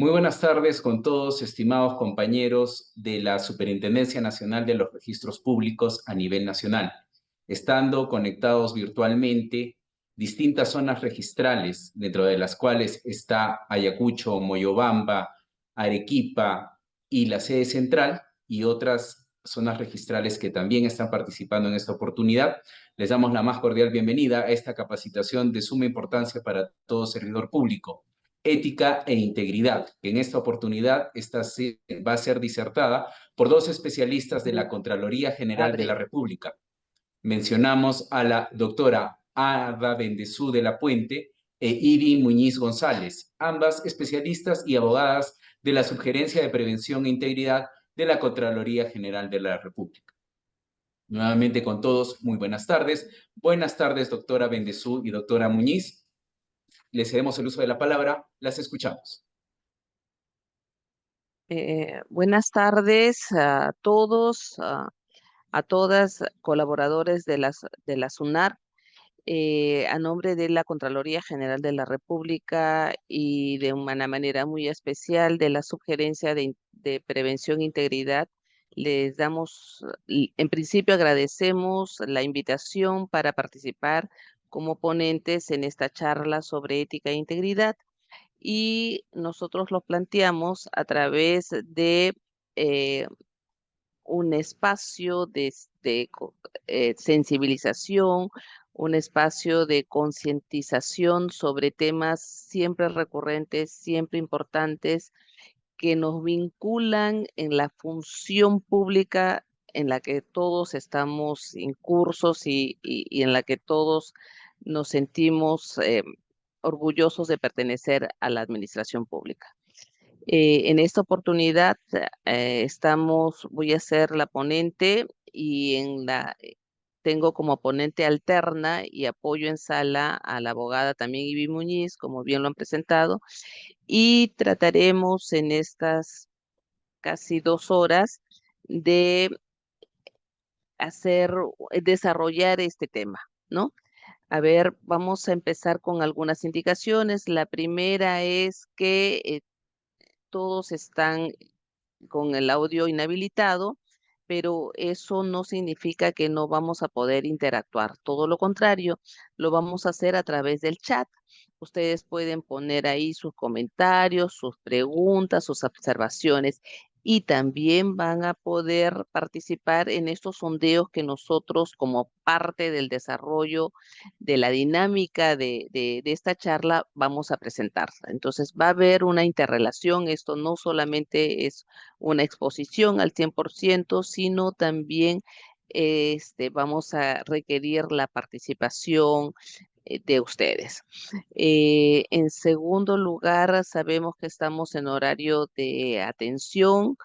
Muy buenas tardes con todos, estimados compañeros de la Superintendencia Nacional de los Registros Públicos a nivel nacional, estando conectados virtualmente distintas zonas registrales, dentro de las cuales está Ayacucho, Moyobamba, Arequipa y la sede central, y otras zonas registrales que también están participando en esta oportunidad. Les damos la más cordial bienvenida a esta capacitación de suma importancia para todo servidor público, ética e integridad, que en esta oportunidad va a ser disertada por dos especialistas de la Contraloría General de la Abre. República. Mencionamos a la doctora Ada Bendezú de la Puente e Ivy Muñiz González, ambas especialistas y abogadas de la Subgerencia de Prevención e Integridad de la Contraloría General de la República. Nuevamente con todos, muy buenas tardes. Buenas tardes, doctora Bendezú y doctora Muñiz. Les cedemos el uso de la palabra. Las escuchamos. Buenas tardes a todos, a todas, colaboradores de la SUNAR. A nombre de la Contraloría General de la República y de una manera muy especial de la Subgerencia de Prevención e Integridad, les damos, en principio agradecemos la invitación para participar como ponentes en esta charla sobre ética e integridad, y nosotros lo planteamos a través de eh, un espacio de sensibilización, un espacio de concientización sobre temas siempre recurrentes, siempre importantes, que nos vinculan en la función pública en la que todos estamos incursos y en la que todos nos sentimos orgullosos de pertenecer a la administración pública. En esta oportunidad voy a ser la ponente y tengo como ponente alterna y apoyo en sala a la abogada también Ivy Muñiz, como bien lo han presentado, y trataremos en estas casi 2 horas de desarrollar este tema, ¿no? A ver, vamos a empezar con algunas indicaciones. La primera es que todos están con el audio inhabilitado, pero eso no significa que no vamos a poder interactuar. Todo lo contrario, lo vamos a hacer a través del chat. Ustedes pueden poner ahí sus comentarios, sus preguntas, sus observaciones, y también van a poder participar en estos sondeos que nosotros, como parte del desarrollo de la dinámica de esta charla, vamos a presentar. Entonces va a haber una interrelación. Esto no solamente es una exposición al 100%, sino también vamos a requerir la participación de ustedes. En segundo lugar, sabemos que estamos en horario de atención.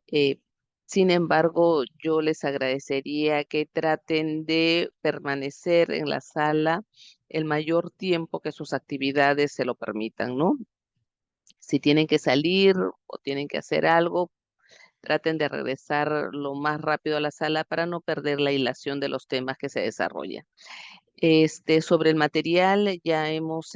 eh, Sin embargo, yo les agradecería que traten de permanecer en la sala el mayor tiempo que sus actividades se lo permitan, ¿no? Si tienen que salir o tienen que hacer algo, traten de regresar lo más rápido a la sala para no perder la hilación de los temas que se desarrollan. Sobre el material, ya hemos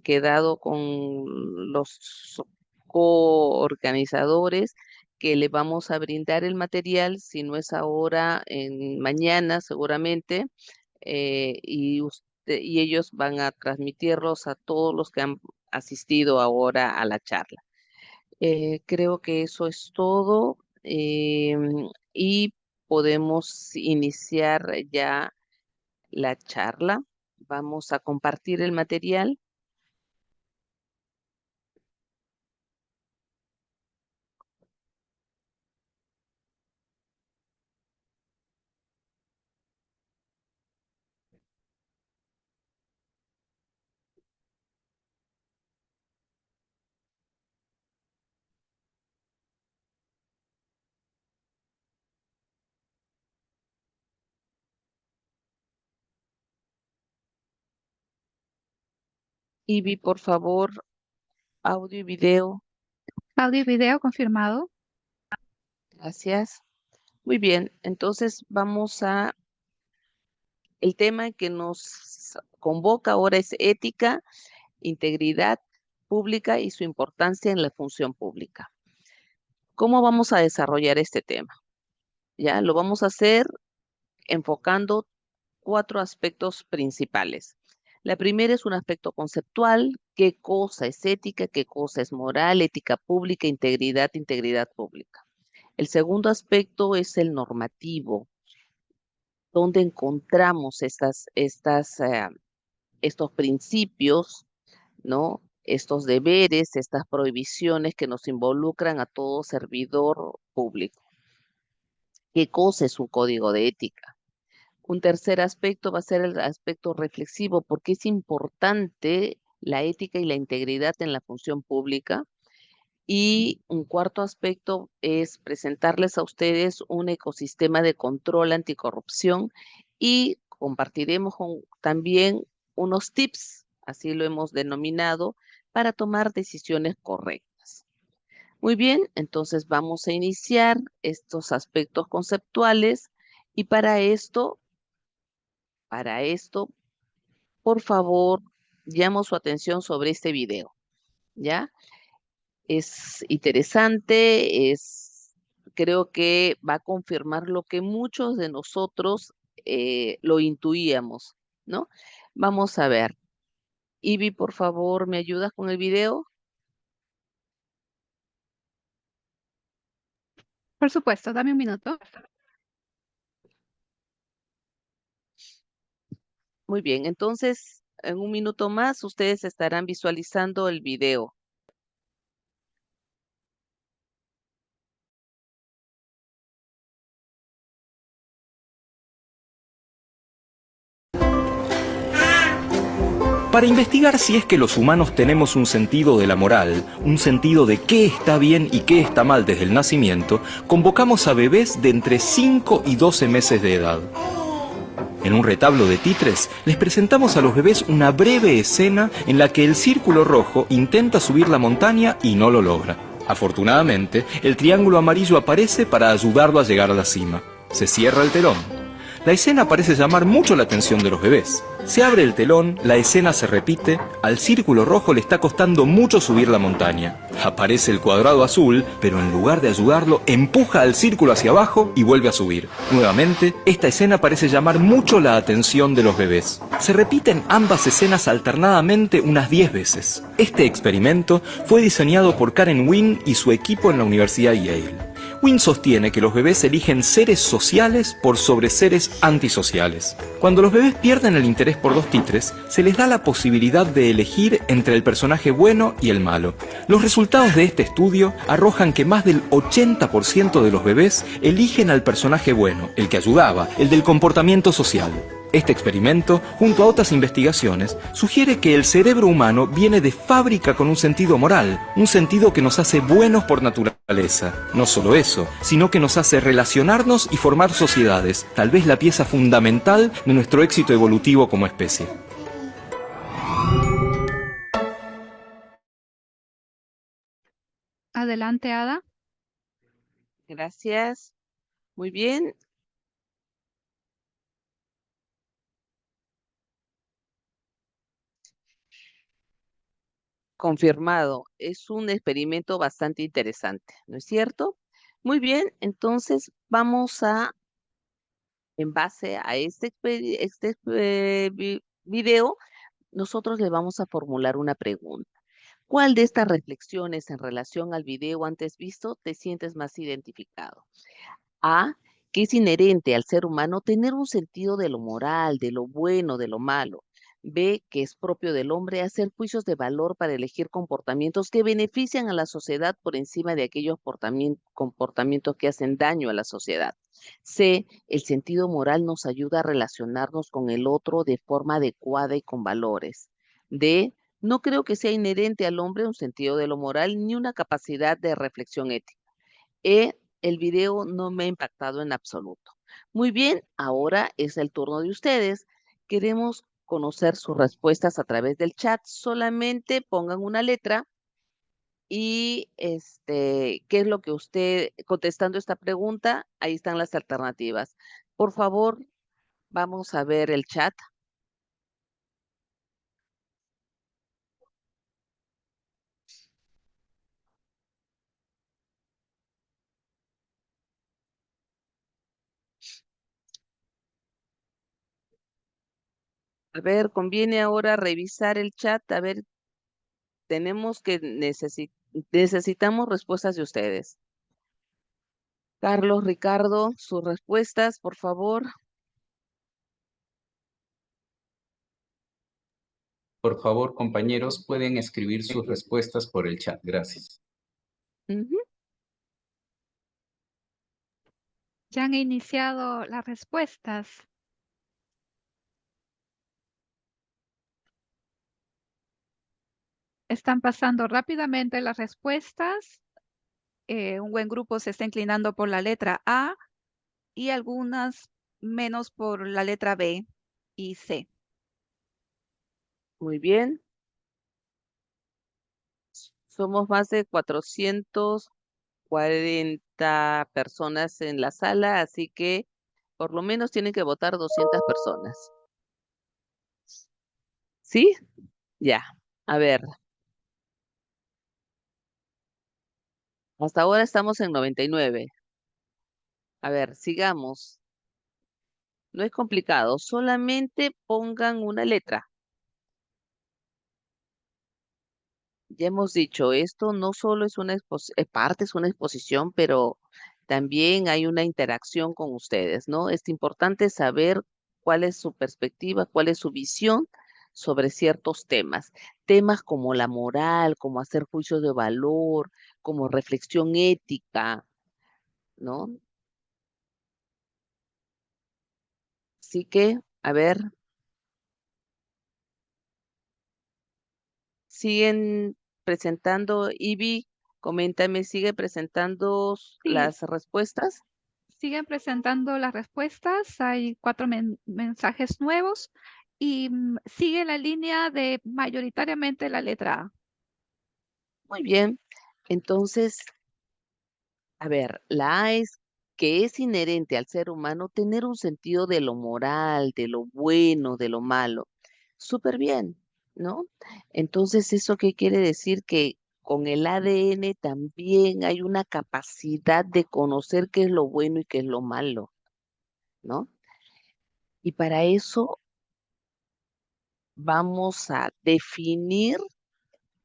quedado con los coorganizadores que le vamos a brindar el material, si no es ahora, mañana seguramente, y ellos van a transmitirlos a todos los que han asistido ahora a la charla. Creo que eso es todo, y podemos iniciar ya la charla. Vamos a compartir el material. Ivy, por favor, audio y video. Audio y video confirmado. Gracias. Muy bien, entonces el tema que nos convoca ahora es ética, integridad pública y su importancia en la función pública. ¿Cómo vamos a desarrollar este tema? Ya lo vamos a hacer enfocando 4 aspectos principales. La primera es un aspecto conceptual, qué cosa es ética, qué cosa es moral, ética pública, integridad pública. El segundo aspecto es el normativo, donde encontramos estos principios, ¿no? Estos deberes, estas prohibiciones que nos involucran a todo servidor público. ¿Qué cosa es un código de ética? Un tercer aspecto va a ser el aspecto reflexivo, porque es importante la ética y la integridad en la función pública. Y un cuarto aspecto es presentarles a ustedes un ecosistema de control anticorrupción y compartiremos también unos tips, así lo hemos denominado, para tomar decisiones correctas. Muy bien, entonces vamos a iniciar estos aspectos conceptuales y para esto, por favor, llamo su atención sobre este video, ¿ya? Es interesante, creo que va a confirmar lo que muchos de nosotros lo intuíamos, ¿no? Vamos a ver. Ivy, por favor, ¿me ayudas con el video? Por supuesto, dame un minuto. Muy bien, entonces en un minuto más ustedes estarán visualizando el video. Para investigar si es que los humanos tenemos un sentido de la moral, un sentido de qué está bien y qué está mal desde el nacimiento, convocamos a bebés de entre 5 y 12 meses de edad. En un retablo de títeres, les presentamos a los bebés una breve escena en la que el círculo rojo intenta subir la montaña y no lo logra. Afortunadamente, el triángulo amarillo aparece para ayudarlo a llegar a la cima. Se cierra el telón. La escena parece llamar mucho la atención de los bebés. Se abre el telón, la escena se repite, al círculo rojo le está costando mucho subir la montaña. Aparece el cuadrado azul, pero en lugar de ayudarlo, empuja al círculo hacia abajo y vuelve a subir. Nuevamente, esta escena parece llamar mucho la atención de los bebés. Se repiten ambas escenas alternadamente unas 10 veces. Este experimento fue diseñado por Karen Wynn y su equipo en la Universidad Yale. Wynn sostiene que los bebés eligen seres sociales por sobre seres antisociales. Cuando los bebés pierden el interés por los títeres, se les da la posibilidad de elegir entre el personaje bueno y el malo. Los resultados de este estudio arrojan que más del 80% de los bebés eligen al personaje bueno, el que ayudaba, el del comportamiento social. Este experimento, junto a otras investigaciones, sugiere que el cerebro humano viene de fábrica con un sentido moral, un sentido que nos hace buenos por naturaleza. No solo eso, sino que nos hace relacionarnos y formar sociedades, tal vez la pieza fundamental de nuestro éxito evolutivo como especie. Adelante, Ada. Gracias. Muy bien. Confirmado. Es un experimento bastante interesante, ¿no es cierto? Muy bien, entonces vamos en base a este video, nosotros le vamos a formular una pregunta. ¿Cuál de estas reflexiones en relación al video antes visto te sientes más identificado? A, que es inherente al ser humano tener un sentido de lo moral, de lo bueno, de lo malo. B, que es propio del hombre hacer juicios de valor para elegir comportamientos que benefician a la sociedad por encima de aquellos comportamientos que hacen daño a la sociedad. C, el sentido moral nos ayuda a relacionarnos con el otro de forma adecuada y con valores. D, no creo que sea inherente al hombre un sentido de lo moral ni una capacidad de reflexión ética. El video no me ha impactado en absoluto. Muy bien, ahora es el turno de ustedes. Queremos conocer sus respuestas a través del chat. Solamente pongan una letra y qué es lo que usted, contestando esta pregunta, ahí están las alternativas. Por favor, vamos a ver el chat. A ver, conviene ahora revisar el chat. A ver, tenemos que necesitamos respuestas de ustedes. Carlos, Ricardo, sus respuestas, por favor. Por favor, compañeros, pueden escribir sus respuestas por el chat. Gracias. Ujú. Ya han iniciado las respuestas. Están pasando rápidamente las respuestas. Un buen grupo se está inclinando por la letra A y algunas menos por la letra B y C. Muy bien. Somos más de 440 personas en la sala, así que por lo menos tienen que votar 200 personas. ¿Sí? Ya. A ver. Hasta ahora estamos en 99. A ver, sigamos. No es complicado, solamente pongan una letra. Ya hemos dicho, esto no solo es una parte, es una exposición, pero también hay una interacción con ustedes, ¿no? Es importante saber cuál es su perspectiva, cuál es su visión sobre ciertos temas. Temas como la moral, como hacer juicios de valor, como reflexión ética, ¿no? Así que, a ver, siguen presentando, Ivy, coméntame, ¿sigue presentando Sí, las respuestas? siguen presentando las respuestas. Hay 4 mensajes nuevos y sigue la línea de mayoritariamente la letra A. Muy bien. Entonces, a ver, la A es que es inherente al ser humano tener un sentido de lo moral, de lo bueno, de lo malo. Súper bien, ¿no? Entonces, ¿eso qué quiere decir? Que con el ADN también hay una capacidad de conocer qué es lo bueno y qué es lo malo, ¿no? Y para eso vamos a definir,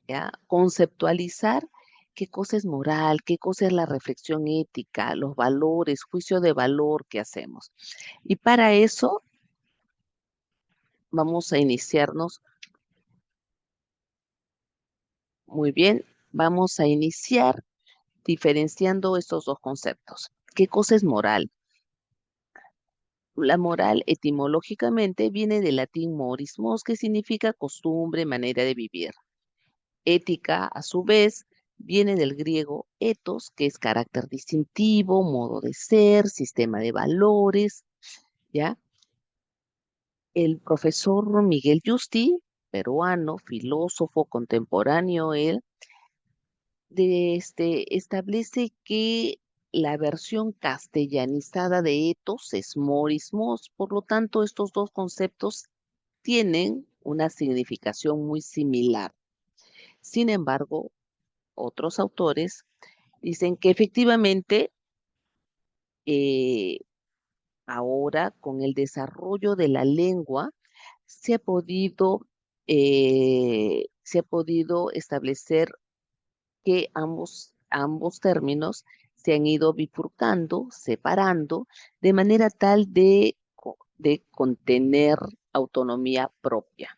¿ya? Conceptualizar qué cosa es moral, qué cosa es la reflexión ética, los valores, juicio de valor que hacemos. Y para eso vamos a iniciarnos muy bien. Vamos a iniciar diferenciando estos dos conceptos. ¿Qué cosa es moral? La moral etimológicamente viene del latín moris mos, que significa costumbre, manera de vivir. Ética, a su vez, viene del griego ethos, que es carácter distintivo, modo de ser, sistema de valores, ¿ya? El profesor Miguel Justi, peruano, filósofo contemporáneo, él establece que la versión castellanizada de ethos es moris mos, por lo tanto, estos dos conceptos tienen una significación muy similar. Sin embargo, otros autores dicen que efectivamente eh, ahora con el desarrollo de la lengua se ha podido establecer que ambos términos se han ido bifurcando, separando, de manera tal de contener autonomía propia.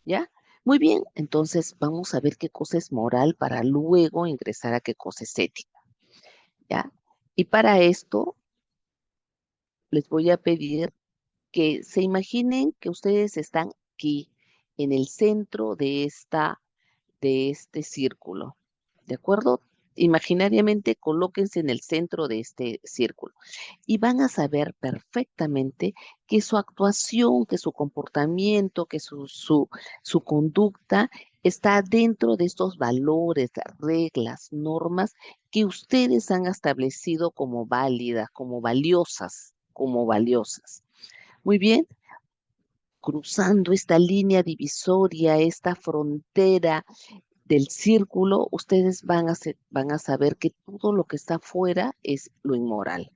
¿Ya? Muy bien, entonces vamos a ver qué cosa es moral para luego ingresar a qué cosa es ética. ¿Ya? Y para esto les voy a pedir que se imaginen que ustedes están aquí, en el centro de este círculo. ¿De acuerdo? Imaginariamente colóquense en el centro de este círculo y van a saber perfectamente que su actuación, que su comportamiento, que su conducta está dentro de estos valores, reglas, normas que ustedes han establecido como válidas, como valiosas, como valiosas. Muy bien, cruzando esta línea divisoria, esta frontera del círculo, ustedes van a saber que todo lo que está afuera es lo inmoral.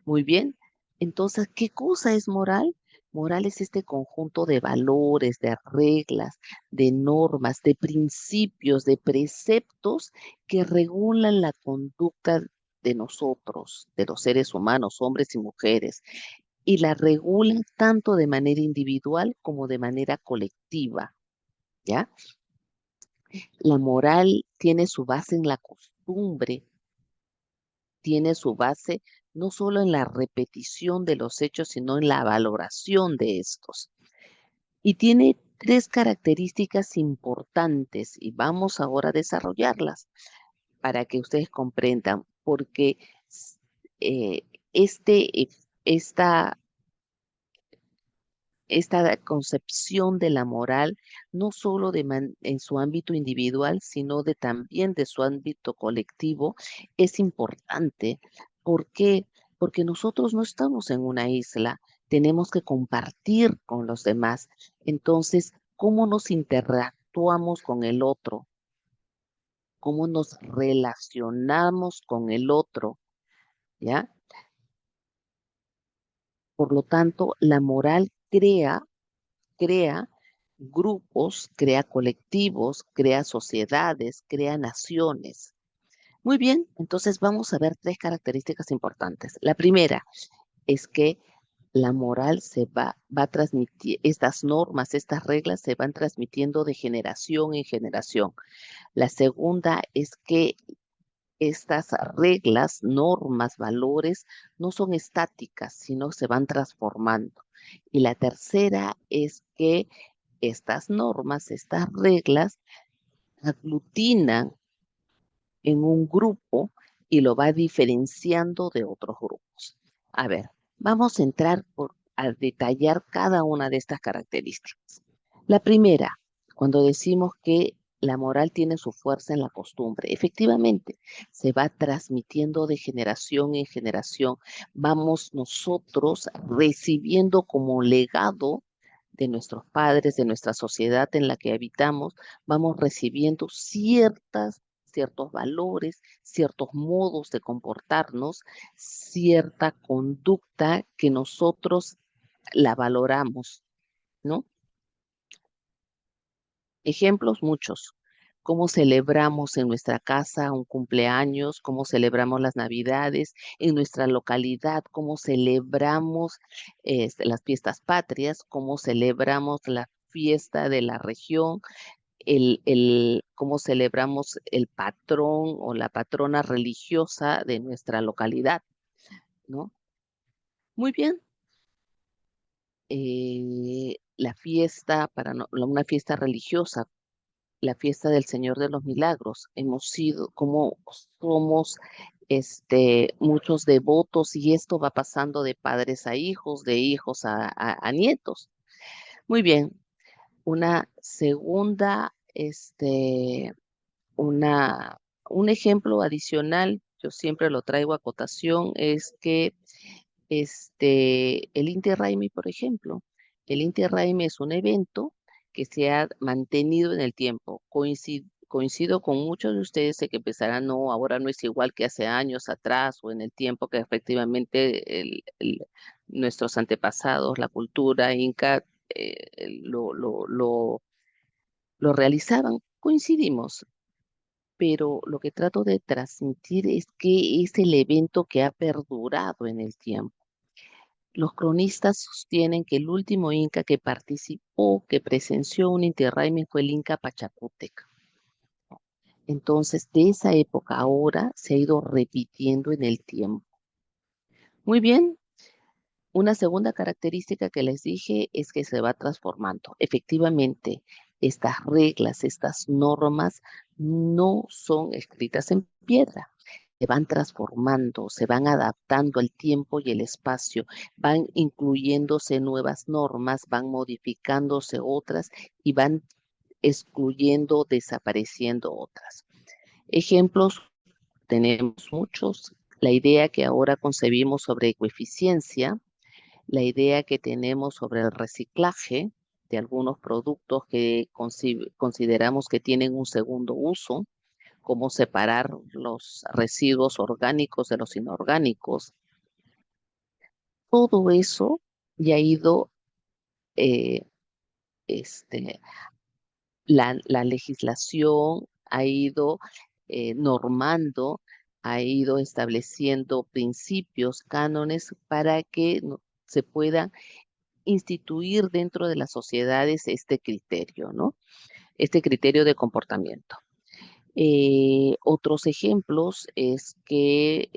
Muy bien, entonces, ¿qué cosa es moral? Moral es este conjunto de valores, de reglas, de normas, de principios, de preceptos que regulan la conducta de nosotros, de los seres humanos, hombres y mujeres, y la regulan tanto de manera individual como de manera colectiva, ¿ya? La moral tiene su base en la costumbre, tiene su base no solo en la repetición de los hechos, sino en la valoración de estos. Y tiene tres características importantes y vamos ahora a desarrollarlas para que ustedes comprendan, porque eh, este, eh, esta esta concepción de la moral, no solo en su ámbito individual, sino también de su ámbito colectivo, es importante. ¿Por qué? Porque nosotros no estamos en una isla, tenemos que compartir con los demás. Entonces, ¿cómo nos interactuamos con el otro? ¿Cómo nos relacionamos con el otro? ¿Ya? Por lo tanto, la moral crea grupos, crea colectivos, crea sociedades, crea naciones. Muy bien, entonces vamos a ver tres características importantes. La primera es que la moral va a transmitir, estas normas, estas reglas se van transmitiendo de generación en generación. La segunda es que estas reglas, normas, valores no son estáticas, sino se van transformando. Y la tercera es que estas normas, estas reglas, aglutinan en un grupo y lo va diferenciando de otros grupos. A ver, vamos a entrar a detallar cada una de estas características. La primera, cuando decimos que la moral tiene su fuerza en la costumbre, efectivamente, se va transmitiendo de generación en generación. Vamos nosotros recibiendo como legado de nuestros padres, de nuestra sociedad en la que habitamos, vamos recibiendo ciertos valores, ciertos modos de comportarnos, cierta conducta que nosotros la valoramos, ¿no? Ejemplos muchos. Cómo celebramos en nuestra casa un cumpleaños, cómo celebramos las Navidades en nuestra localidad, cómo celebramos las fiestas patrias, cómo celebramos la fiesta de la región, cómo celebramos el patrón o la patrona religiosa de nuestra localidad, ¿no? Muy bien. La fiesta, una fiesta religiosa, la fiesta del Señor de los Milagros. Hemos sido, como somos muchos devotos y esto va pasando de padres a hijos, de hijos a nietos. Muy bien. Una segunda, un ejemplo adicional, yo siempre lo traigo a cotación, es que el Inti Raymi, por ejemplo. El Inti Raymi es un evento que se ha mantenido en el tiempo. Coincido con muchos de ustedes de que pensarán, no, ahora no es igual que hace años atrás o en el tiempo que efectivamente nuestros antepasados, la cultura inca, lo realizaban. Coincidimos, pero lo que trato de transmitir es que es el evento que ha perdurado en el tiempo. Los cronistas sostienen que el último inca que participó, que presenció un Inti Raymi fue el Inca Pachacútec. Entonces, de esa época ahora se ha ido repitiendo en el tiempo. Muy bien, una segunda característica que les dije es que se va transformando. Efectivamente, estas reglas, estas normas no son escritas en piedra. Se van transformando, se van adaptando al tiempo y el espacio, van incluyéndose nuevas normas, van modificándose otras y van excluyendo, desapareciendo otras. Ejemplos tenemos muchos. La idea que ahora concebimos sobre ecoeficiencia, la idea que tenemos sobre el reciclaje de algunos productos que consideramos que tienen un segundo uso, cómo separar los residuos orgánicos de los inorgánicos. Todo eso ya ha ido eh, la legislación ha ido normando, ha ido estableciendo principios, cánones para que se puedan instituir dentro de las sociedades este criterio, ¿no? Este criterio de comportamiento. Otros ejemplos es que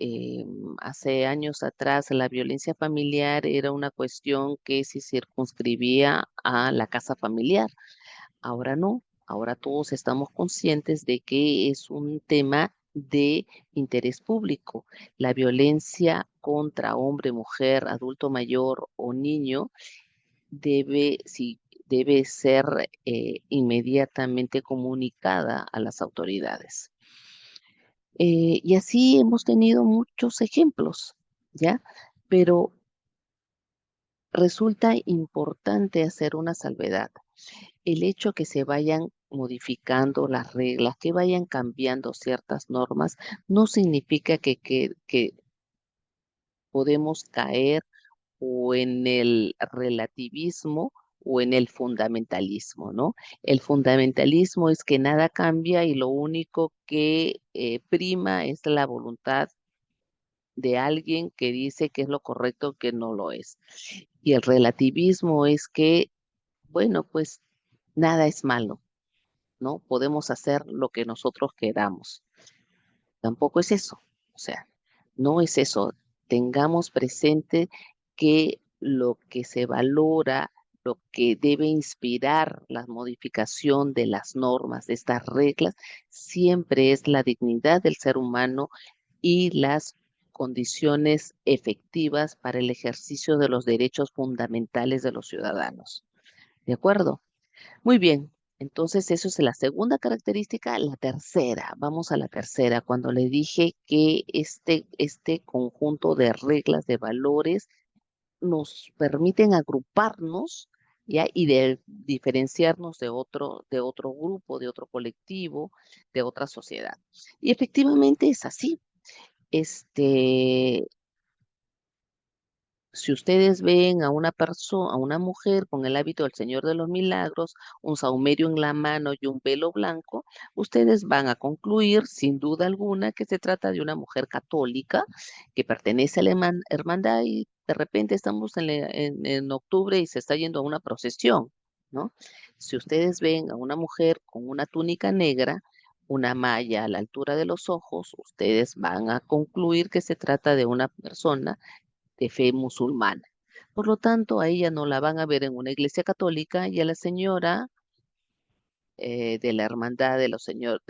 hace años atrás la violencia familiar era una cuestión que se circunscribía a la casa familiar. Ahora no, ahora todos estamos conscientes de que es un tema de interés público. La violencia contra hombre, mujer, adulto mayor o niño debe ser inmediatamente comunicada a las autoridades. Y así hemos tenido muchos ejemplos, ¿ya? Pero resulta importante hacer una salvedad. El hecho que se vayan modificando las reglas, que vayan cambiando ciertas normas, no significa que podemos caer o en el relativismo o en el fundamentalismo, ¿no? El fundamentalismo es que nada cambia y lo único que prima es la voluntad de alguien que dice que es lo correcto, que no lo es. Y el relativismo es que, bueno, pues nada es malo, ¿no? Podemos hacer lo que nosotros queramos. Tampoco es eso. O sea, no es eso. Tengamos presente que lo que se valora, lo que debe inspirar la modificación de las normas, de estas reglas, siempre es la dignidad del ser humano y las condiciones efectivas para el ejercicio de los derechos fundamentales de los ciudadanos. ¿De acuerdo? Muy bien, entonces eso es la segunda característica. La tercera, vamos a la tercera, cuando le dije que este conjunto de reglas, de valores, nos permiten agruparnos, ¿ya? Y de diferenciarnos de otro grupo, de otro colectivo, de otra sociedad. Y efectivamente es así. Si ustedes ven a una persona, a una mujer con el hábito del Señor de los Milagros, un saumerio en la mano y un velo blanco, ustedes van a concluir, sin duda alguna, que se trata de una mujer católica que pertenece a la hermandad y de repente estamos en octubre y se está yendo a una procesión, ¿no? Si ustedes ven a una mujer con una túnica negra, una malla a la altura de los ojos, ustedes van a concluir que se trata de una persona de fe musulmana. Por lo tanto, a ella no la van a ver en una iglesia católica y a la señora de la hermandad del Señor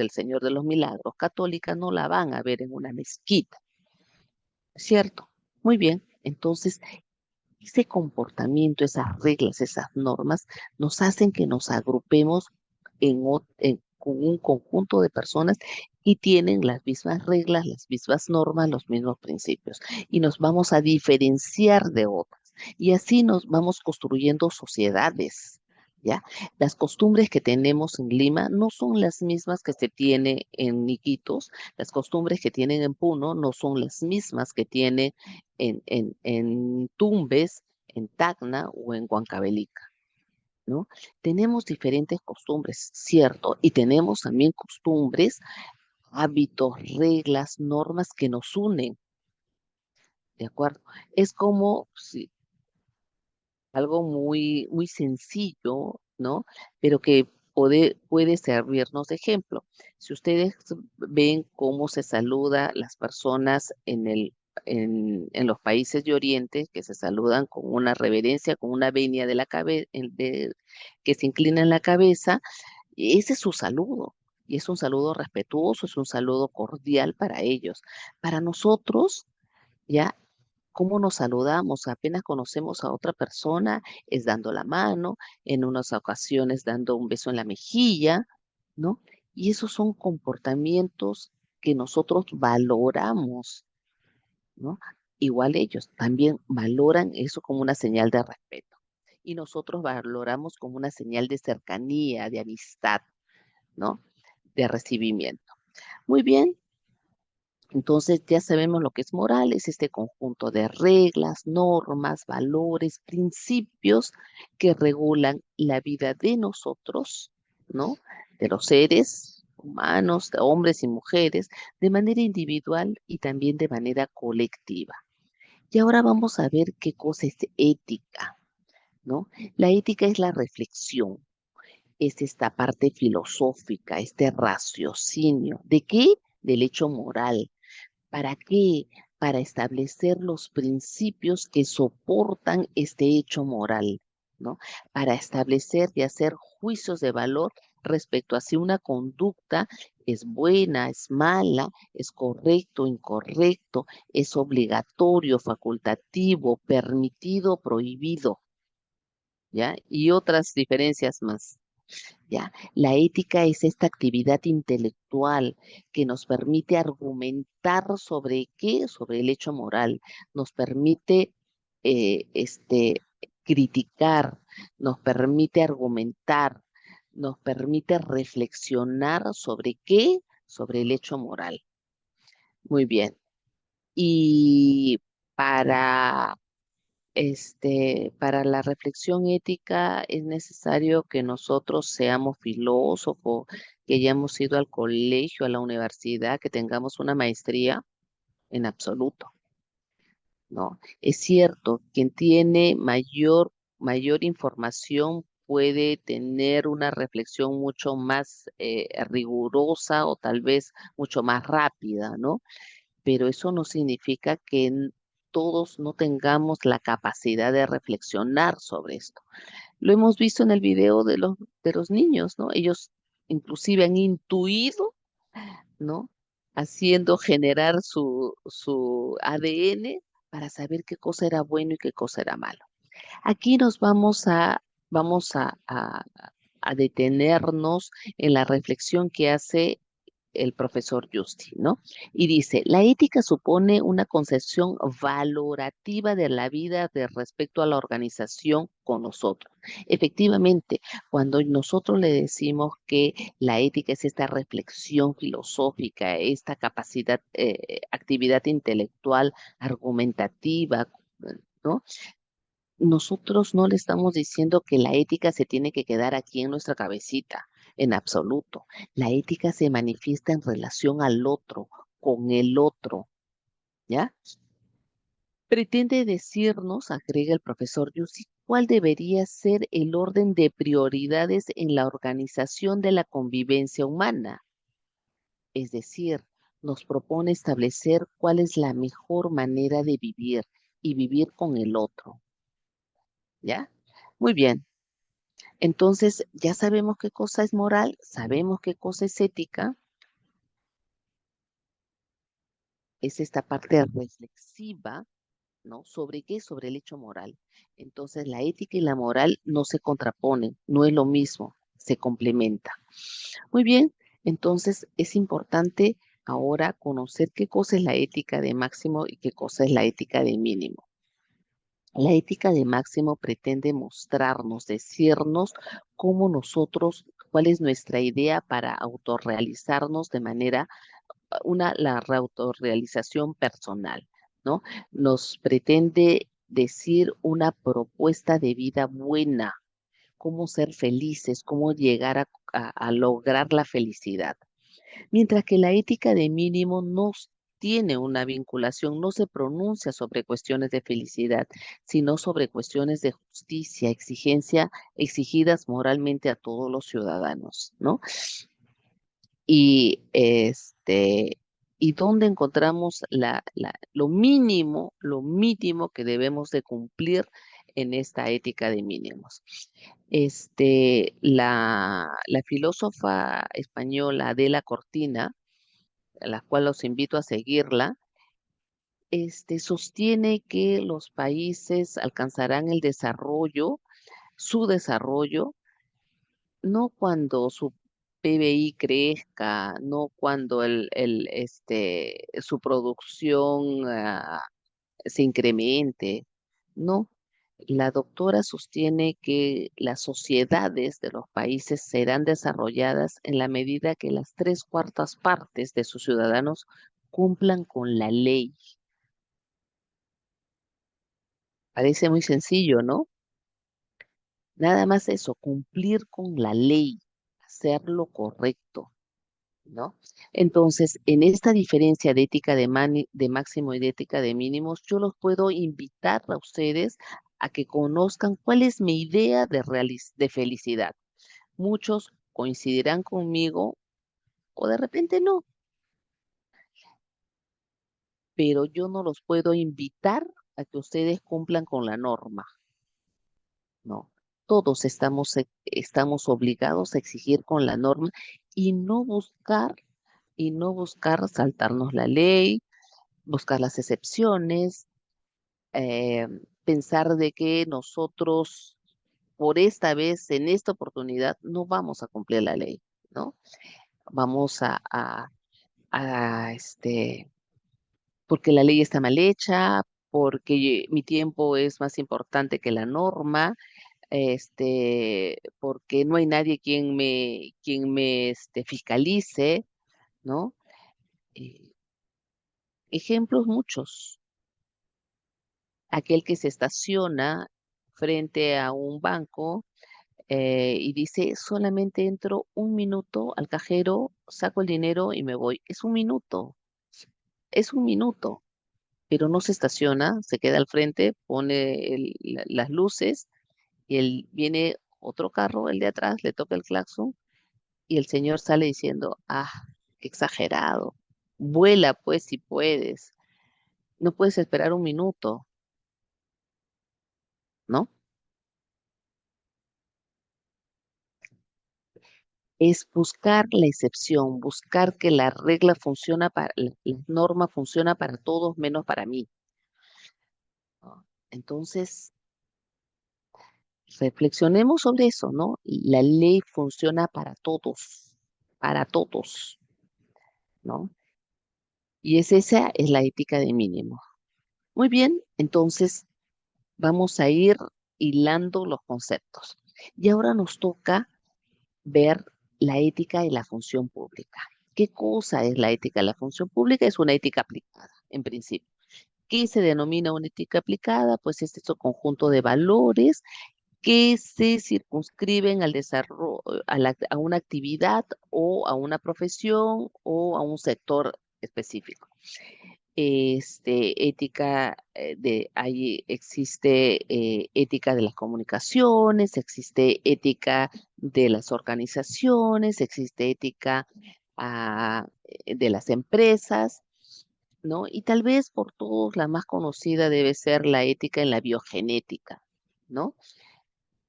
de los Milagros católica no la van a ver en una mezquita. ¿Cierto? Muy bien. Entonces, ese comportamiento, esas reglas, esas normas, nos hacen que nos agrupemos con un conjunto de personas y tienen las mismas reglas, las mismas normas, los mismos principios. Y nos vamos a diferenciar de otras. Y así nos vamos construyendo sociedades, ¿ya? Las costumbres que tenemos en Lima no son las mismas que se tiene en Iquitos, las costumbres que tienen en Puno no son las mismas que tiene en Tumbes, en Tacna o en Huancavelica, ¿no? Tenemos diferentes costumbres, cierto, y tenemos también costumbres, hábitos, reglas, normas que nos unen, ¿de acuerdo? Es como si algo muy, muy sencillo, ¿no? Pero que puede servirnos de ejemplo. Si ustedes ven cómo se saluda las personas en los países de Oriente, que se saludan con una reverencia, con una venia de la cabeza, que se inclinan la cabeza, ese es su saludo. Y es un saludo respetuoso, es un saludo cordial para ellos. Para nosotros, ya cómo nos saludamos, apenas conocemos a otra persona, es dando la mano, en unas ocasiones dando un beso en la mejilla, ¿no? Y esos son comportamientos que nosotros valoramos, ¿no? Igual ellos también valoran eso como una señal de respeto. Y nosotros valoramos como una señal de cercanía, de amistad, ¿no? De recibimiento. Muy bien, Entonces ya sabemos lo que es moral, es este conjunto de reglas, normas, valores, principios que regulan la vida de nosotros, ¿no? De los seres humanos, de hombres y mujeres, de manera individual y también de manera colectiva. Y ahora vamos a ver qué cosa es ética, ¿no? La ética es la reflexión, es esta parte filosófica, este raciocinio. ¿De qué? Del hecho moral. ¿Para qué? Para establecer los principios que soportan este hecho moral, ¿no? Para establecer y hacer juicios de valor respecto a si una conducta es buena, es mala, es correcto, incorrecto, es obligatorio, facultativo, permitido, prohibido, ¿ya? Y otras diferencias más. ¿Ya? La ética es esta actividad intelectual que nos permite argumentar sobre qué, sobre el hecho moral, nos permite criticar, nos permite argumentar, nos permite reflexionar sobre qué, sobre el hecho moral. Muy bien. Y para para la reflexión ética es necesario que nosotros seamos filósofos, que hayamos ido al colegio, a la universidad, que tengamos una maestría en absoluto, ¿no? Es cierto, quien tiene mayor información puede tener una reflexión mucho más rigurosa o tal vez mucho más rápida, ¿no? Pero eso no significa que todos no tengamos la capacidad de reflexionar sobre esto. Lo hemos visto en el video de los niños, ¿no? Ellos inclusive han intuido, ¿no? Haciendo generar su ADN para saber qué cosa era bueno y qué cosa era malo. Aquí nos vamos a detenernos en la reflexión que hace el profesor Justi, ¿no? Y dice, la ética supone una concepción valorativa de la vida de respecto a la organización con nosotros. Efectivamente, cuando nosotros le decimos que la ética es esta reflexión filosófica, esta capacidad, actividad intelectual, argumentativa, ¿no? Nosotros no le estamos diciendo que la ética se tiene que quedar aquí en nuestra cabecita, en absoluto. La ética se manifiesta en relación al otro, con el otro, ¿ya? Pretende decirnos, agrega el profesor Yussi, cuál debería ser el orden de prioridades en la organización de la convivencia humana. Es decir, nos propone establecer cuál es la mejor manera de vivir y vivir con el otro, ¿ya? Muy bien. Entonces, ya sabemos qué cosa es moral, sabemos qué cosa es ética, es esta parte reflexiva, ¿no? ¿Sobre qué? Sobre el hecho moral. Entonces, la ética y la moral no se contraponen, no es lo mismo, se complementa. Muy bien, entonces es importante ahora conocer qué cosa es la ética de máximo y qué cosa es la ética de mínimo. La ética de máximo pretende mostrarnos, decirnos cómo nosotros, cuál es nuestra idea para autorrealizarnos de manera, la autorrealización personal, ¿no? Nos pretende decir una propuesta de vida buena, cómo ser felices, cómo llegar a lograr la felicidad. Mientras que la ética de mínimo no tiene una vinculación, no se pronuncia sobre cuestiones de felicidad, sino sobre cuestiones de justicia, exigidas moralmente a todos los ciudadanos, ¿no? Y y dónde encontramos lo mínimo que debemos de cumplir en esta ética de mínimos. La filósofa española Adela Cortina, a la cual los invito a seguirla, sostiene que los países alcanzarán el desarrollo, su desarrollo, no cuando su PBI crezca, no cuando su producción se incremente, no. La doctora sostiene que las sociedades de los países serán desarrolladas en la medida que las 3/4 partes de sus ciudadanos cumplan con la ley. Parece muy sencillo, ¿no? Nada más eso, cumplir con la ley, hacer lo correcto, ¿no? Entonces, en esta diferencia de ética de máximo y de ética de mínimos, yo los puedo invitar a ustedes a que conozcan cuál es mi idea de felicidad. Muchos coincidirán conmigo o de repente no, pero yo no los puedo invitar a que ustedes cumplan con la norma, ¿no? Todos estamos obligados a exigir con la norma y no buscar saltarnos la ley, buscar las excepciones, eh, pensar de que nosotros por esta vez, en esta oportunidad, no vamos a cumplir la ley, ¿no? Vamos porque la ley está mal hecha, porque mi tiempo es más importante que la norma, porque no hay nadie quien me fiscalice, ¿no? Eh, ejemplos muchos. Aquel que se estaciona frente a un banco y dice, solamente entro un minuto al cajero, saco el dinero y me voy. Es un minuto, pero no se estaciona, se queda al frente, pone las luces y viene otro carro, el de atrás, le toca el claxon y el señor sale diciendo, ah, qué exagerado, vuela pues si puedes, no puedes esperar un minuto, ¿no? Es buscar la excepción, buscar que la regla funciona la norma funciona para todos menos para mí, ¿no? Entonces, reflexionemos sobre eso, ¿no? La ley funciona para todos, ¿no? Y esa es la ética de mínimo. Muy bien, entonces vamos a ir hilando los conceptos. Y ahora nos toca ver la ética de la función pública. ¿Qué cosa es la ética de la función pública? Es una ética aplicada, en principio. ¿Qué se denomina una ética aplicada? Pues es este conjunto de valores que se circunscriben al desarrollo, a una actividad o a una profesión o a un sector específico. Ética ahí existe ética de las comunicaciones, existe ética de las organizaciones, existe ética de las empresas, ¿no? Y tal vez por todos la más conocida debe ser la ética en la biogenética, ¿no?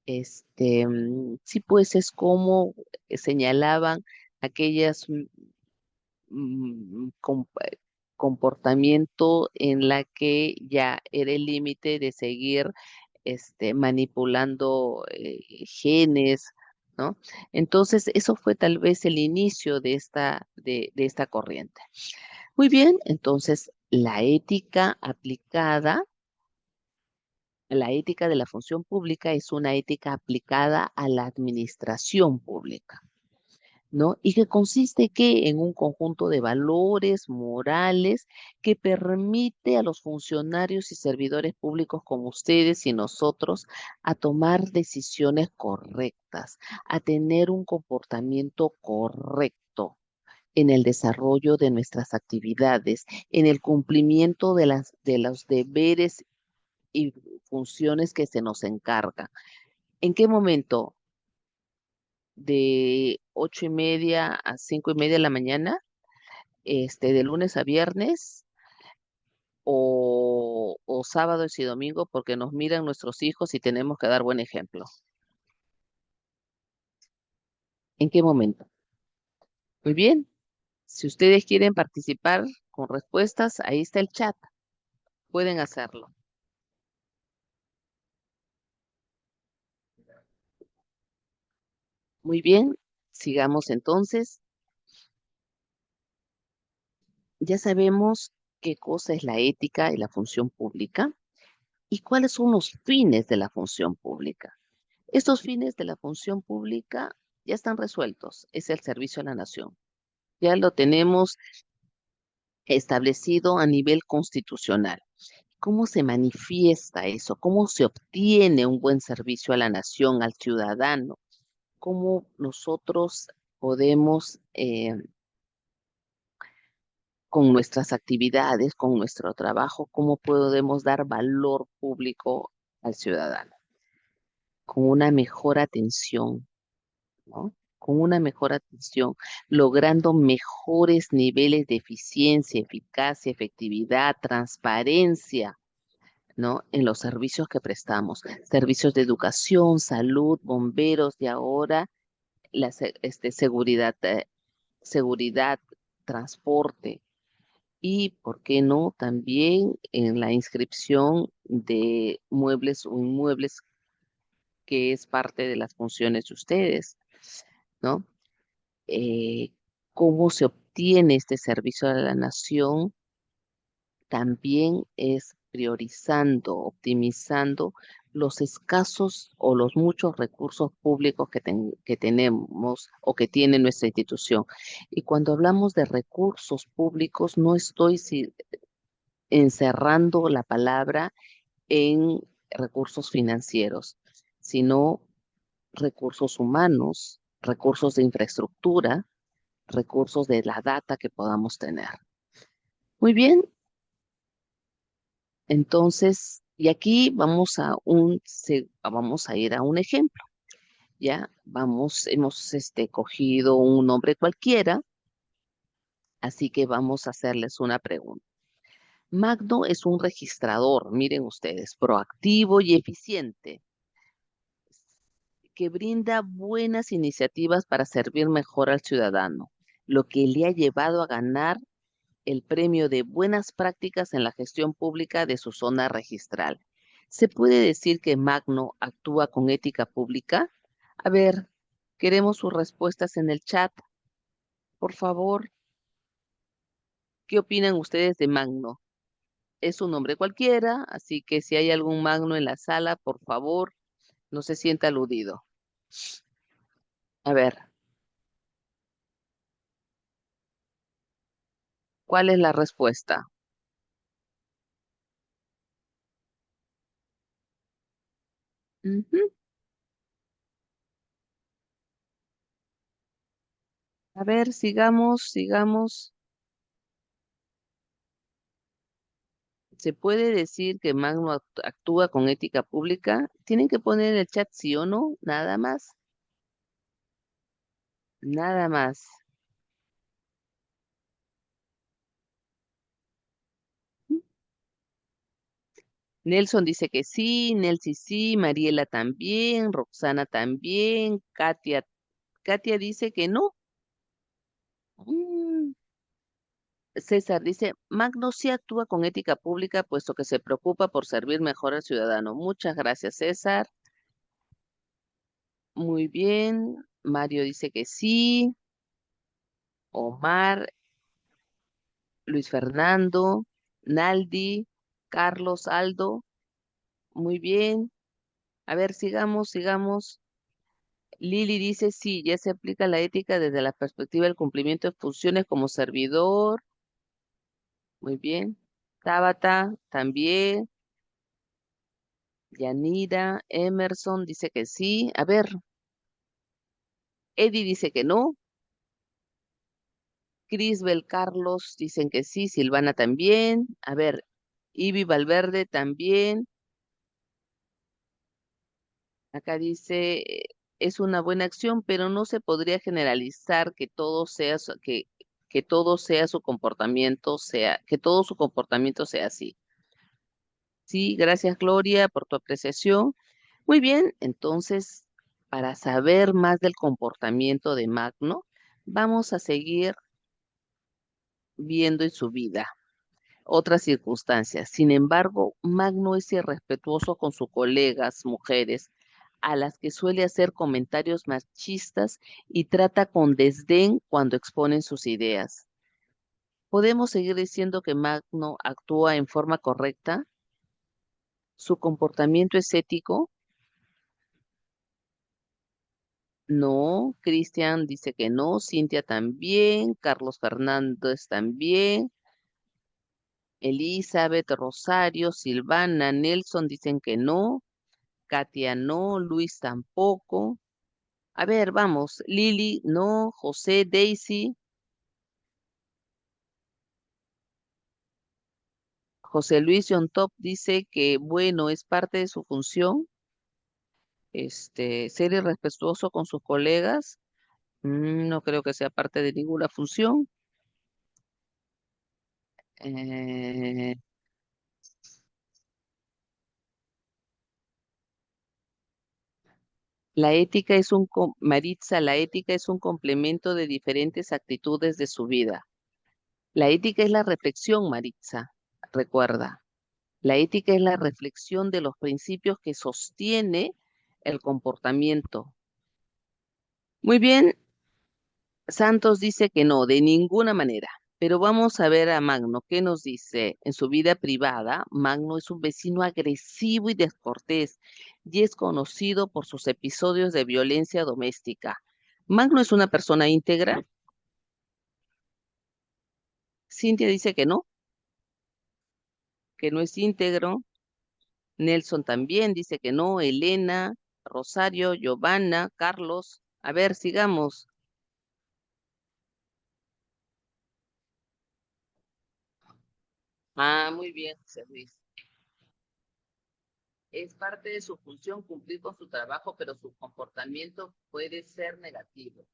Sí, pues es como señalaban aquellas comportamiento en la que ya era el límite de seguir manipulando genes, ¿no? Entonces, eso fue tal vez el inicio de esta corriente. Muy bien, entonces la ética de la función pública es una ética aplicada a la administración pública, ¿no? Y que consiste en un conjunto de valores morales que permite a los funcionarios y servidores públicos como ustedes y nosotros a tomar decisiones correctas, a tener un comportamiento correcto en el desarrollo de nuestras actividades, en el cumplimiento de los deberes y funciones que se nos encargan. ¿En qué momento? De 8:30 a 5:30 de la mañana, de lunes a viernes, o sábados y domingos, porque nos miran nuestros hijos y tenemos que dar buen ejemplo. ¿En qué momento? Muy bien. Si ustedes quieren participar con respuestas, ahí está el chat. Pueden hacerlo. Muy bien. Sigamos entonces. Ya sabemos qué cosa es la ética y la función pública y cuáles son los fines de la función pública. Estos fines de la función pública ya están resueltos. Es el servicio a la nación. Ya lo tenemos establecido a nivel constitucional. ¿Cómo se manifiesta eso? ¿Cómo se obtiene un buen servicio a la nación, al ciudadano? ¿Cómo nosotros podemos, con nuestras actividades, con nuestro trabajo, cómo podemos dar valor público al ciudadano? Con una mejor atención, ¿no? Con una mejor atención, logrando mejores niveles de eficiencia, eficacia, efectividad, transparencia, ¿no? En los servicios que prestamos, servicios de educación, salud, bomberos y ahora seguridad, seguridad, transporte y, ¿por qué no? También en la inscripción de muebles o inmuebles que es parte de las funciones de ustedes, ¿no? eh, Cómo se obtiene este servicio a la nación también es priorizando, optimizando los escasos o los muchos recursos públicos que tenemos o que tiene nuestra institución. Y cuando hablamos de recursos públicos, no estoy encerrando la palabra en recursos financieros, sino recursos humanos, recursos de infraestructura, recursos de la data que podamos tener. Muy bien, entonces, y aquí vamos a ir a un ejemplo. Ya, hemos cogido un nombre cualquiera, así que vamos a hacerles una pregunta. Magno es un registrador, miren ustedes, proactivo y eficiente, que brinda buenas iniciativas para servir mejor al ciudadano, lo que le ha llevado a ganar el premio de buenas prácticas en la gestión pública de su zona registral. ¿Se puede decir que Magno actúa con ética pública? A ver, queremos sus respuestas en el chat. Por favor, ¿qué opinan ustedes de Magno? Es un nombre cualquiera, así que si hay algún Magno en la sala, por favor, no se sienta aludido. A ver, ¿cuál es la respuesta? Ujú. A ver, sigamos. ¿Se puede decir que Magno actúa con ética pública? Tienen que poner en el chat sí o no, nada más. Nada más. Nelson dice que sí, Nelsi sí, Mariela también, Roxana también, Katia dice que no. Mm, César dice, Magno sí actúa con ética pública puesto que se preocupa por servir mejor al ciudadano. Muchas gracias, César. Muy bien. Mario dice que sí. Omar, Luis Fernando, Naldi, Carlos, Aldo. Muy bien. A ver, sigamos. Lili dice, sí, ya se aplica la ética desde la perspectiva del cumplimiento de funciones como servidor. Muy bien. Tabata, también. Yanira, Emerson dice que sí. A ver, Eddie dice que no. Crisbel, Carlos dicen que sí. Silvana también. A ver, Ivy Valverde también. Acá dice, es una buena acción, pero no se podría generalizar que todo sea que todo sea su comportamiento que todo su comportamiento sea así. Sí, gracias Gloria por tu apreciación. Muy bien, entonces, para saber más del comportamiento de Magno, vamos a seguir viendo en su vida otras circunstancias. Sin embargo, Magno es irrespetuoso con sus colegas, mujeres, a las que suele hacer comentarios machistas y trata con desdén cuando exponen sus ideas. ¿Podemos seguir diciendo que Magno actúa en forma correcta? ¿Su comportamiento es ético? No. Cristian dice que no. Cintia también. Carlos Fernández también. Elizabeth, Rosario, Silvana, Nelson dicen que no. Katia no, Luis tampoco. A ver, vamos. Lili no, José, Daisy. José Luis John Top dice que, bueno, es parte de su función, ser irrespetuoso con sus colegas. No creo que sea parte de ninguna función. Eh, Maritza, la ética es un complemento de diferentes actitudes de su vida. La ética es la reflexión, Maritza, recuerda. La ética es la reflexión de los principios que sostiene el comportamiento. Muy bien, Santos dice que no, de ninguna manera. Pero vamos a ver a Magno. ¿Qué nos dice? En su vida privada, Magno es un vecino agresivo y descortés y es conocido por sus episodios de violencia doméstica. Magno es una persona íntegra. Cintia dice que no es íntegro. Nelson también dice que no. Elena, Rosario, Giovanna, Carlos. A ver, sigamos. Ah, muy bien, José Luis. Es parte de su función cumplir con su trabajo, pero su comportamiento puede ser negativo.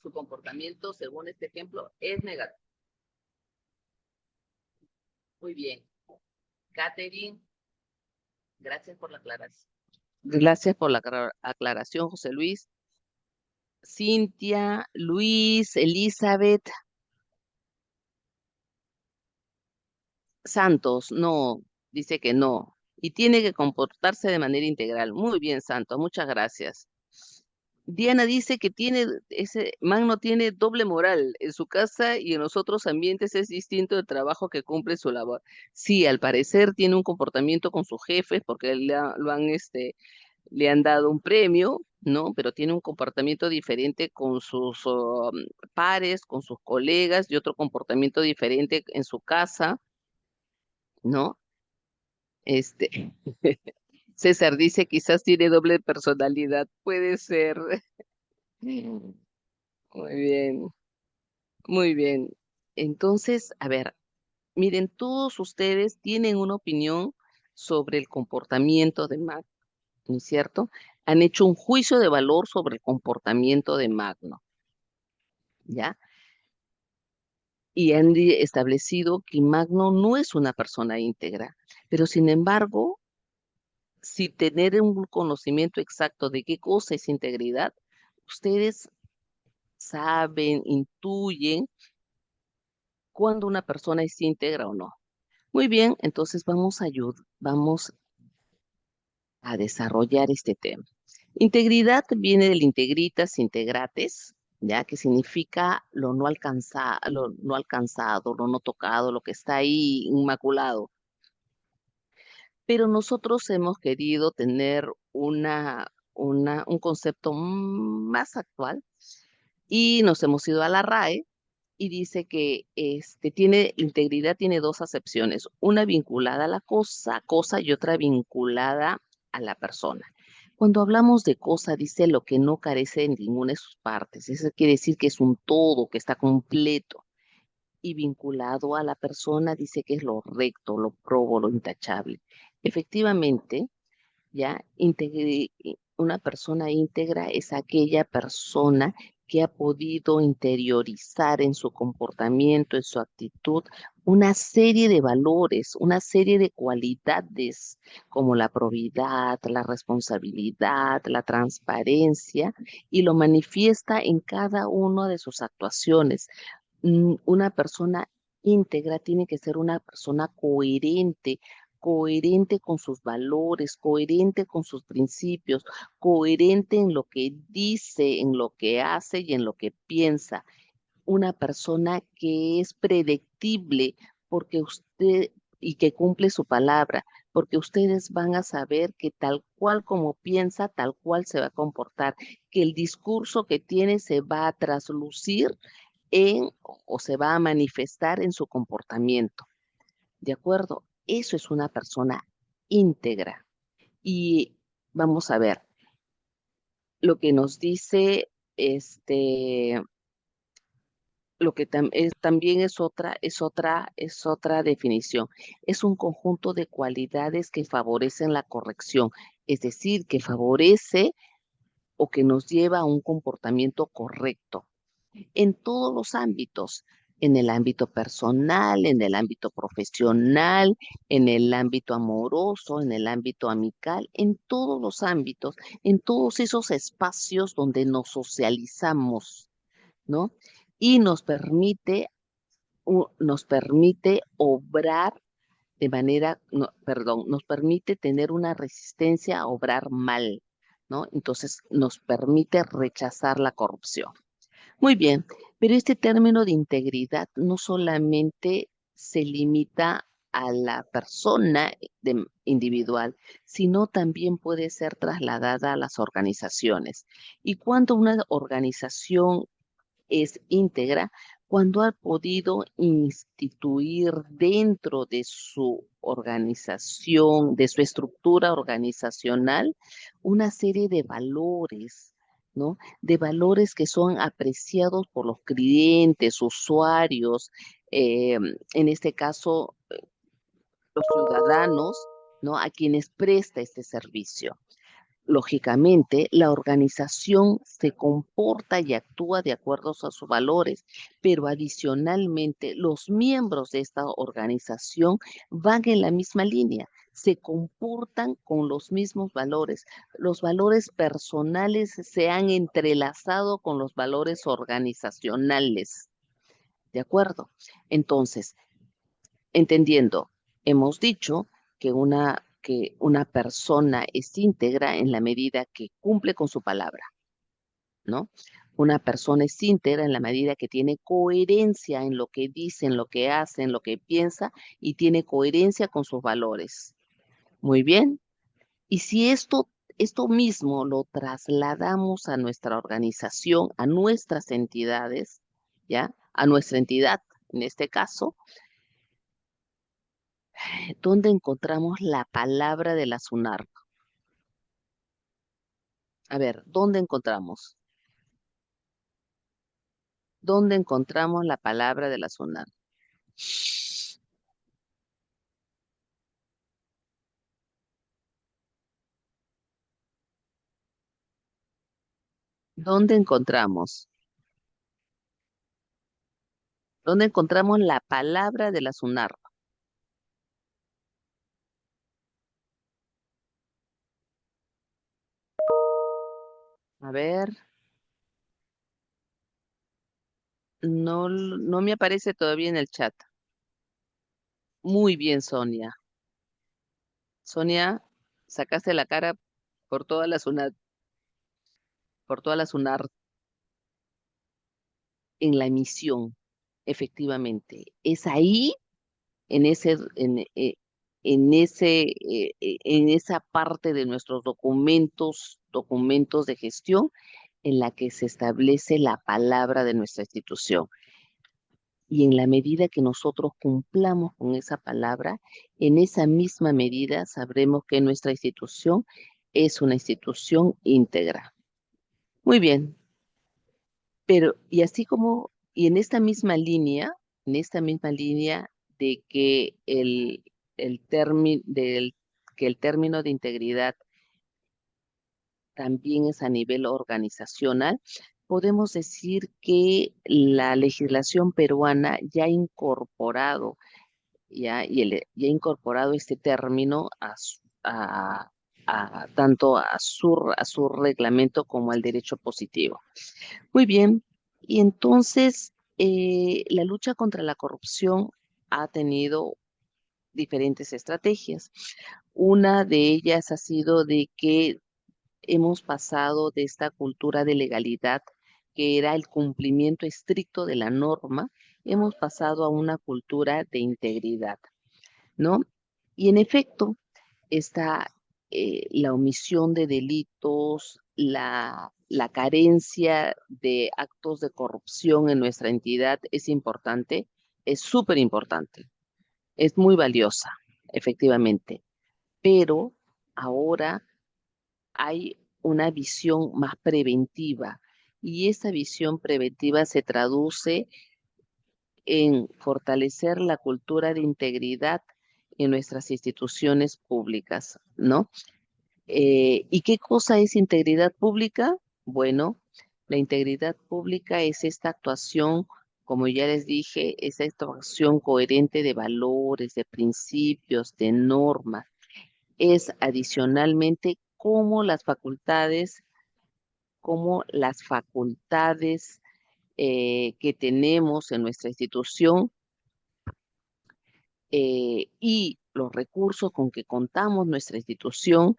Su comportamiento, según este ejemplo, es negativo. Muy bien. Catherine, gracias por la aclaración. Gracias por la aclaración, José Luis. Cintia, Luis, Elizabeth, Santos, no, dice que no. Y tiene que comportarse de manera integral. Muy bien, Santos, muchas gracias. Diana dice que Magno tiene doble moral. En su casa y en los otros ambientes es distinto el trabajo que cumple su labor. Sí, al parecer tiene un comportamiento con sus jefes porque le han dado un premio, ¿no? Pero tiene un comportamiento diferente con sus pares, con sus colegas y otro comportamiento diferente en su casa, ¿no? Este, César dice quizás tiene doble personalidad. Puede ser. Muy bien. Muy bien. Entonces, a ver, miren, todos ustedes tienen una opinión sobre el comportamiento de Magno, ¿no es cierto? Han hecho un juicio de valor sobre el comportamiento de Magno, ¿ya? Y han establecido que Magno no es una persona íntegra, pero sin embargo, si tener un conocimiento exacto de qué cosa es integridad, ustedes saben, intuyen cuando una persona es íntegra o no. Muy bien, entonces vamos a desarrollar este tema. Integridad viene del integritas integrates, ya que significa lo no alcanzado, lo no tocado, lo que está ahí inmaculado. Pero nosotros hemos querido tener un concepto más actual y nos hemos ido a la RAE y dice que integridad tiene dos acepciones, una vinculada a la cosa y otra vinculada a la persona. Cuando hablamos de cosa, dice lo que no carece de ninguna de sus partes. Eso quiere decir que es un todo, que está completo. Y vinculado a la persona, dice que es lo recto, lo probo, lo intachable. Efectivamente, ¿ya? Una persona íntegra es aquella persona que ha podido interiorizar en su comportamiento, en su actitud, una serie de valores, una serie de cualidades como la probidad, la responsabilidad, la transparencia, y lo manifiesta en cada una de sus actuaciones. Una persona íntegra tiene que ser una persona coherente, coherente con sus valores, coherente con sus principios, coherente en lo que dice, en lo que hace y en lo que piensa. Una persona que es predictible porque usted y que cumple su palabra, porque ustedes van a saber que tal cual como piensa, tal cual se va a comportar, que el discurso que tiene se va a traslucir o se va a manifestar en su comportamiento. ¿De acuerdo? Eso es una persona íntegra. Y vamos a ver, lo que nos dice lo que también es otra definición. Es un conjunto de cualidades que favorecen la corrección, es decir, que favorece o que nos lleva a un comportamiento correcto en todos los ámbitos, en el ámbito personal, en el ámbito profesional, en el ámbito amoroso, en el ámbito amical, en todos los ámbitos, en todos esos espacios donde nos socializamos, ¿no? Y nos permite obrar de manera, no, perdón, nos permite tener una resistencia a obrar mal, ¿no? Entonces nos permite rechazar la corrupción. Muy bien, pero este término de integridad no solamente se limita a la persona individual, sino también puede ser trasladada a las organizaciones. Y cuando una organización es íntegra, cuando ha podido instituir dentro de su organización, de su estructura organizacional, una serie de valores, ¿no? De valores que son apreciados por los clientes, usuarios, en este caso, los ciudadanos, ¿no? A quienes presta este servicio. Lógicamente, la organización se comporta y actúa de acuerdo a sus valores, pero adicionalmente los miembros de esta organización van en la misma línea, se comportan con los mismos valores. Los valores personales se han entrelazado con los valores organizacionales. ¿De acuerdo? Entonces, entendiendo, hemos dicho que una persona es íntegra en la medida que cumple con su palabra, ¿no? Una persona es íntegra en la medida que tiene coherencia en lo que dice, en lo que hace, en lo que piensa y tiene coherencia con sus valores. Muy bien. Y si esto mismo lo trasladamos a nuestra organización, a nuestras entidades, ¿ya? A nuestra entidad, en este caso, ¿dónde encontramos la palabra de la SUNAR? A ver, ¿dónde encontramos? ¿Dónde encontramos la palabra de la SUNAR? ¿Dónde encontramos? ¿Dónde encontramos la palabra de la SUNAR? A ver, no me aparece todavía en el chat. Muy bien, Sonia. Sonia, sacaste la cara por toda la SUNAR, por toda la SUNAR en la emisión, efectivamente. Es ahí en esa parte de nuestros documentos de gestión en la que se establece la palabra de nuestra institución. Y en la medida que nosotros cumplamos con esa palabra, en esa misma medida sabremos que nuestra institución es una institución íntegra. Muy bien, pero y así como, y en esta misma línea de que que el término de integridad también es a nivel organizacional, podemos decir que la legislación peruana ya ha incorporado, ya ha incorporado este término tanto a su reglamento como al derecho positivo. Muy bien, y entonces la lucha contra la corrupción ha tenido diferentes estrategias. Una de ellas ha sido de que hemos pasado de esta cultura de legalidad, que era el cumplimiento estricto de la norma, hemos pasado a una cultura de integridad, ¿no? Y en efecto, está la omisión de delitos, la carencia de actos de corrupción en nuestra entidad es importante, es súper importante. es muy valiosa, efectivamente, pero ahora hay una visión más preventiva y esa visión preventiva se traduce en fortalecer la cultura de integridad en nuestras instituciones públicas, ¿no? ¿Y qué cosa es integridad pública? Bueno, la integridad pública es esta actuación, como ya les dije, es esta actuación coherente de valores, de principios, de normas. Es adicionalmente como las facultades que tenemos en nuestra institución y los recursos con que contamos nuestra institución,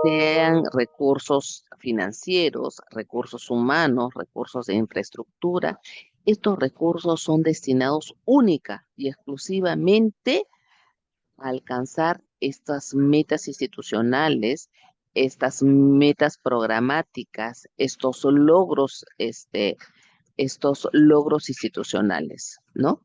sean recursos financieros, recursos humanos, recursos de infraestructura. Estos recursos son destinados única y exclusivamente a alcanzar estas metas institucionales, estas metas programáticas, estos logros institucionales, ¿no?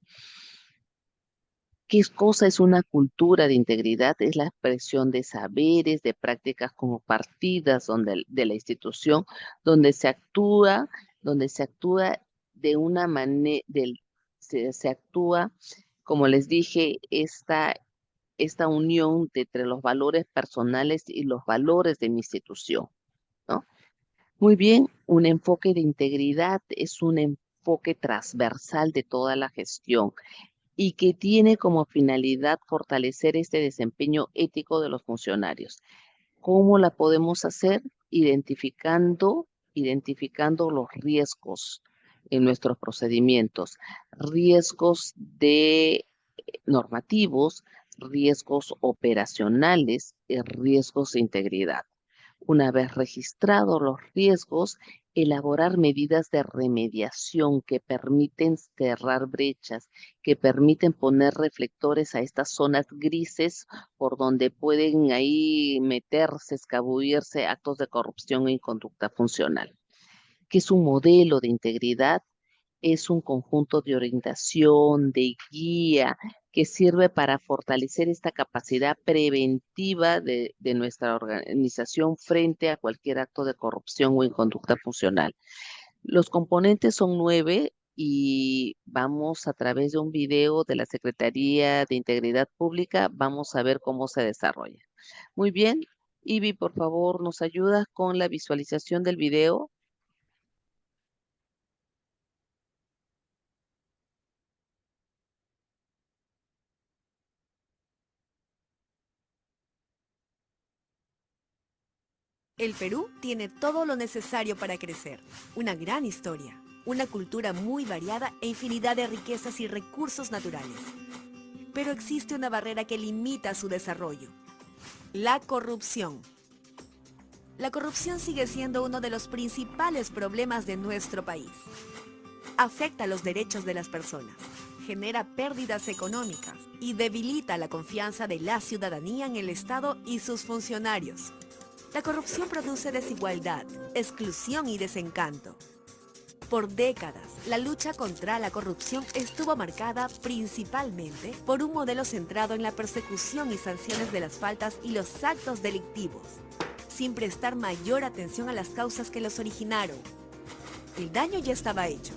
¿Qué cosa es una cultura de integridad? Es la expresión de saberes, de prácticas compartidas de la institución, donde se actúa, donde se actúa de una manera, se actúa, como les dije, esta unión entre los valores personales y los valores de mi institución, ¿no? Muy bien, un enfoque de integridad es un enfoque transversal de toda la gestión y que tiene como finalidad fortalecer este desempeño ético de los funcionarios. ¿Cómo la podemos hacer? Identificando los riesgos en nuestros procedimientos, riesgos normativos, riesgos operacionales y riesgos de integridad. Una vez registrados los riesgos, elaborar medidas de remediación que permiten cerrar brechas, que permiten poner reflectores a estas zonas grises por donde pueden ahí meterse, escabullirse actos de corrupción e inconducta funcional. ¿Qué es un modelo de integridad? Es un conjunto de orientación, de guía, que sirve para fortalecer esta capacidad preventiva de nuestra organización frente a cualquier acto de corrupción o inconducta funcional. Los componentes son 9 y vamos a través de un video de la Secretaría de Integridad Pública, vamos a ver cómo se desarrolla. Muy bien, Ivy, por favor, ¿nos ayudas con la visualización del video? El Perú tiene todo lo necesario para crecer. Una gran historia, una cultura muy variada e infinidad de riquezas y recursos naturales. Pero existe una barrera que limita su desarrollo: la corrupción. La corrupción sigue siendo uno de los principales problemas de nuestro país. Afecta los derechos de las personas, genera pérdidas económicas y debilita la confianza de la ciudadanía en el Estado y sus funcionarios. La corrupción produce desigualdad, exclusión y desencanto. Por décadas, la lucha contra la corrupción estuvo marcada principalmente por un modelo centrado en la persecución y sanciones de las faltas y los actos delictivos, sin prestar mayor atención a las causas que los originaron. El daño ya estaba hecho,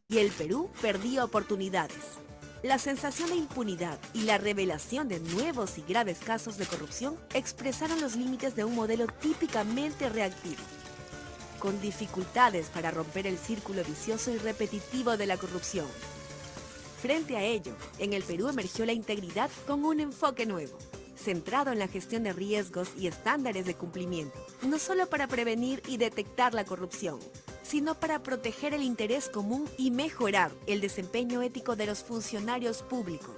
y el Perú perdía oportunidades. La sensación de impunidad y la revelación de nuevos y graves casos de corrupción expresaron los límites de un modelo típicamente reactivo, con dificultades para romper el círculo vicioso y repetitivo de la corrupción. Frente a ello, en el Perú emergió la integridad con un enfoque nuevo, centrado en la gestión de riesgos y estándares de cumplimiento, no solo para prevenir y detectar la corrupción, sino para proteger el interés común y mejorar el desempeño ético de los funcionarios públicos.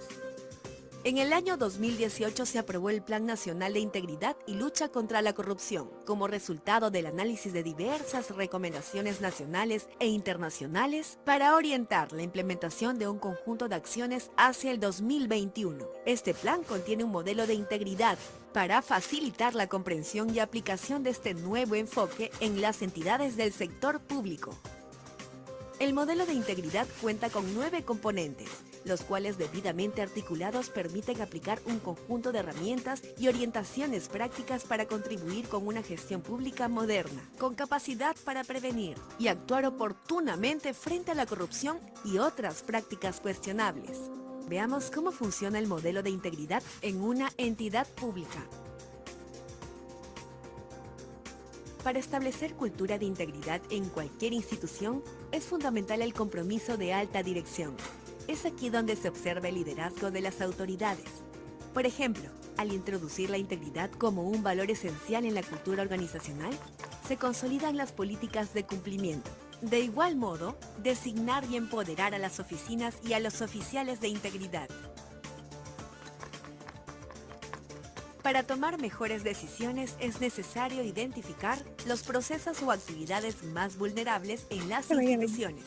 En el año 2018 se aprobó el Plan Nacional de Integridad y Lucha contra la Corrupción, como resultado del análisis de diversas recomendaciones nacionales e internacionales para orientar la implementación de un conjunto de acciones hacia el 2021. Este plan contiene un modelo de integridad para facilitar la comprensión y aplicación de este nuevo enfoque en las entidades del sector público. El modelo de integridad cuenta con 9 componentes, los cuales debidamente articulados permiten aplicar un conjunto de herramientas y orientaciones prácticas para contribuir con una gestión pública moderna, con capacidad para prevenir y actuar oportunamente frente a la corrupción y otras prácticas cuestionables. Veamos cómo funciona el modelo de integridad en una entidad pública. Para establecer cultura de integridad en cualquier institución, es fundamental el compromiso de alta dirección. Es aquí donde se observa el liderazgo de las autoridades. Por ejemplo, al introducir la integridad como un valor esencial en la cultura organizacional, se consolidan las políticas de cumplimiento. De igual modo, designar y empoderar a las oficinas y a los oficiales de integridad. Para tomar mejores decisiones es necesario identificar los procesos o actividades más vulnerables en las instituciones,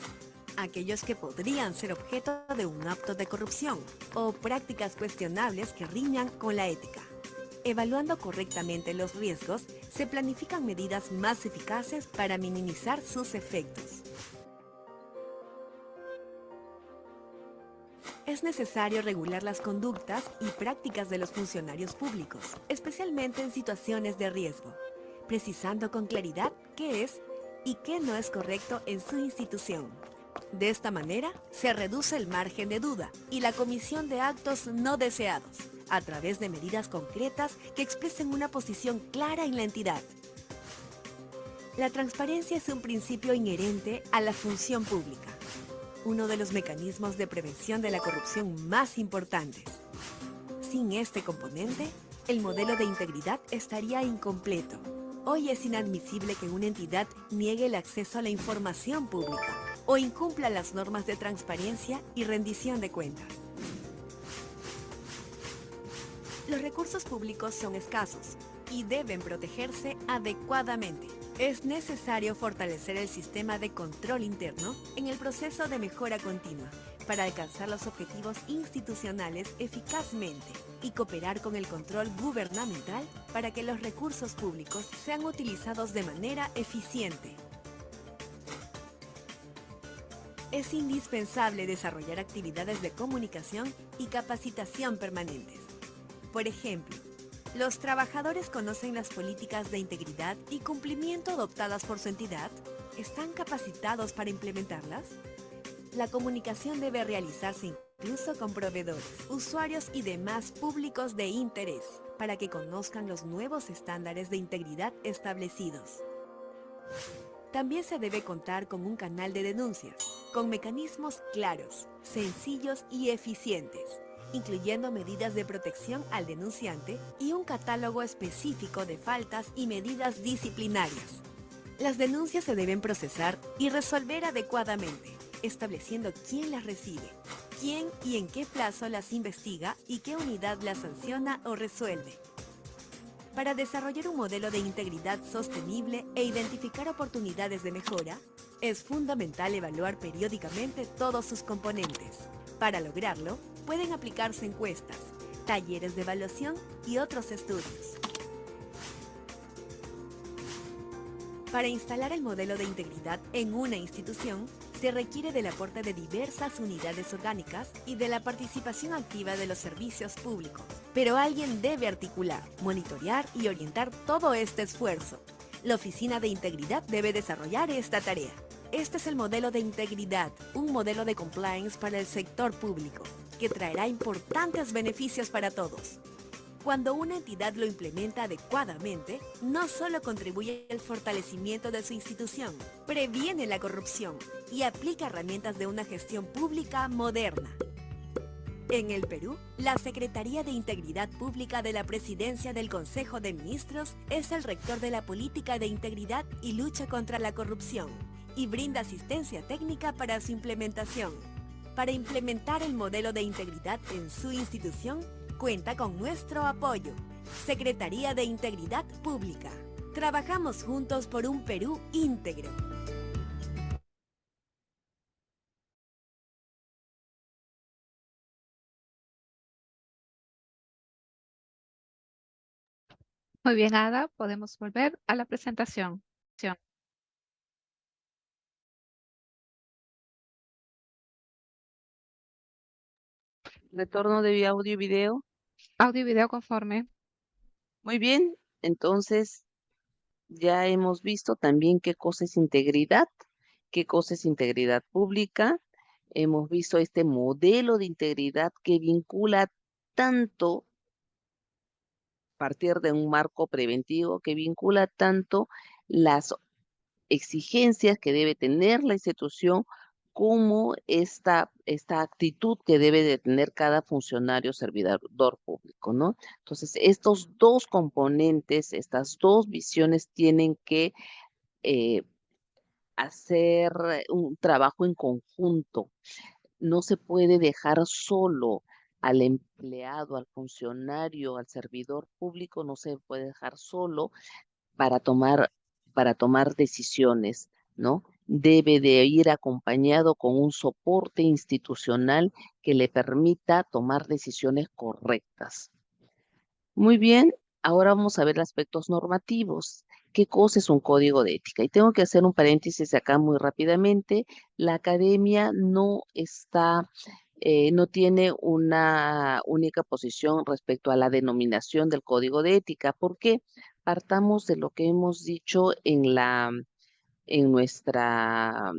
aquellos que podrían ser objeto de un acto de corrupción o prácticas cuestionables que riñan con la ética. Evaluando correctamente los riesgos, se planifican medidas más eficaces para minimizar sus efectos. Es necesario regular las conductas y prácticas de los funcionarios públicos, especialmente en situaciones de riesgo, precisando con claridad qué es y qué no es correcto en su institución. De esta manera, se reduce el margen de duda y la comisión de actos no deseados, a través de medidas concretas que expresen una posición clara en la entidad. La transparencia es un principio inherente a la función pública, uno de los mecanismos de prevención de la corrupción más importantes. Sin este componente, el modelo de integridad estaría incompleto. Hoy es inadmisible que una entidad niegue el acceso a la información pública o incumpla las normas de transparencia y rendición de cuentas. Los recursos públicos son escasos y deben protegerse adecuadamente. Es necesario fortalecer el sistema de control interno en el proceso de mejora continua para alcanzar los objetivos institucionales eficazmente y cooperar con el control gubernamental para que los recursos públicos sean utilizados de manera eficiente. Es indispensable desarrollar actividades de comunicación y capacitación permanentes. Por ejemplo, ¿los trabajadores conocen las políticas de integridad y cumplimiento adoptadas por su entidad? ¿Están capacitados para implementarlas? La comunicación debe realizarse incluso con proveedores, usuarios y demás públicos de interés, para que conozcan los nuevos estándares de integridad establecidos. También se debe contar con un canal de denuncias, con mecanismos claros, sencillos y eficientes, incluyendo medidas de protección al denunciante y un catálogo específico de faltas y medidas disciplinarias. Las denuncias se deben procesar y resolver adecuadamente, estableciendo quién las recibe, quién y en qué plazo las investiga y qué unidad las sanciona o resuelve. Para desarrollar un modelo de integridad sostenible e identificar oportunidades de mejora, es fundamental evaluar periódicamente todos sus componentes. Para lograrlo, pueden aplicarse encuestas, talleres de evaluación y otros estudios. Para instalar el modelo de integridad en una institución, se requiere del aporte de diversas unidades orgánicas y de la participación activa de los servicios públicos. Pero alguien debe articular, monitorear y orientar todo este esfuerzo. La Oficina de Integridad debe desarrollar esta tarea. Este es el modelo de integridad, un modelo de compliance para el sector público, que traerá importantes beneficios para todos. Cuando una entidad lo implementa adecuadamente, no solo contribuye al fortalecimiento de su institución, previene la corrupción y aplica herramientas de una gestión pública moderna. En el Perú, la Secretaría de Integridad Pública de la Presidencia del Consejo de Ministros es el rector de la política de integridad y lucha contra la corrupción y brinda asistencia técnica para su implementación. Para implementar el modelo de integridad en su institución, cuenta con nuestro apoyo. Secretaría de Integridad Pública. Trabajamos juntos por un Perú íntegro. Muy bien, Ada, podemos volver a la presentación. Retorno de audio y video. Audio y video conforme. Muy bien, entonces ya hemos visto también qué cosa es integridad pública. Hemos visto este modelo de integridad que vincula tanto, a partir de un marco preventivo, que vincula tanto las exigencias que debe tener la institución como esta actitud que debe de tener cada funcionario servidor público, ¿no? Entonces, estos dos componentes, estas dos visiones tienen que eh, hacer un trabajo en conjunto. No se puede dejar solo al empleado, al funcionario, al servidor público, no se puede dejar solo para tomar, para tomar decisiones, ¿no? Debe de ir acompañado con un soporte institucional que le permita tomar decisiones correctas. Muy bien, ahora vamos a ver aspectos normativos. ¿Qué cosa es un código de ética? Y tengo que hacer un paréntesis acá muy rápidamente. La academia no tiene una única posición respecto a la denominación del código de ética. ¿Por qué? Partamos de lo que hemos dicho en nuestra,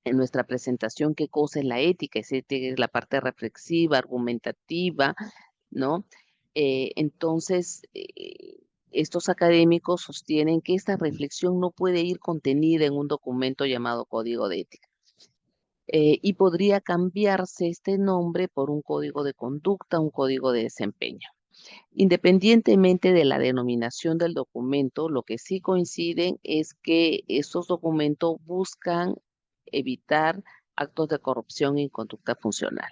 en nuestra presentación, qué cosa es la ética. Es la parte reflexiva, argumentativa, ¿no? Entonces, estos académicos sostienen que esta reflexión no puede ir contenida en un documento llamado Código de Ética. Y podría cambiarse este nombre por un código de conducta, un código de desempeño. Independientemente de la denominación del documento, lo que sí coinciden es que estos documentos buscan evitar actos de corrupción y conducta funcional.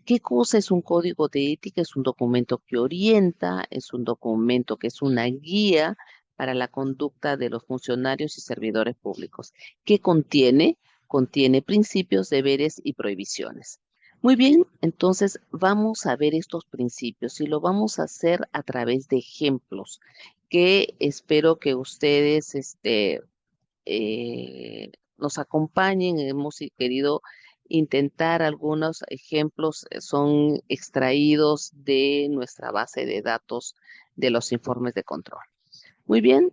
¿Qué cosa es un código de ética? Es un documento que orienta, es un documento que es una guía para la conducta de los funcionarios y servidores públicos. ¿Qué contiene? Contiene principios, deberes y prohibiciones. Muy bien, entonces vamos a ver estos principios y lo vamos a hacer a través de ejemplos que espero que ustedes nos acompañen. Hemos querido intentar algunos ejemplos, son extraídos de nuestra base de datos de los informes de control. Muy bien,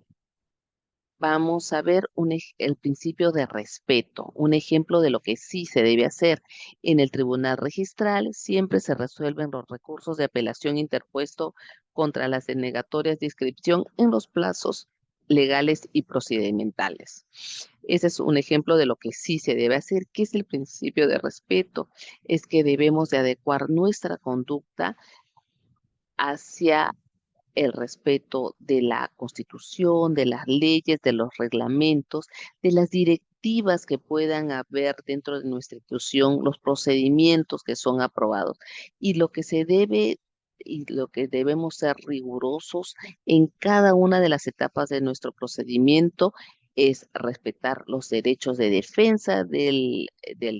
vamos a ver el principio de respeto, un ejemplo de lo que sí se debe hacer. En el tribunal registral siempre se resuelven los recursos de apelación interpuesto contra las denegatorias de inscripción en los plazos legales y procedimentales. Ese es un ejemplo de lo que sí se debe hacer. ¿Qué es el principio de respeto? Es que debemos de adecuar nuestra conducta hacia el respeto de la Constitución, de las leyes, de los reglamentos, de las directivas que puedan haber dentro de nuestra institución, los procedimientos que son aprobados. Y lo que se debe y lo que debemos ser rigurosos en cada una de las etapas de nuestro procedimiento es respetar los derechos de defensa del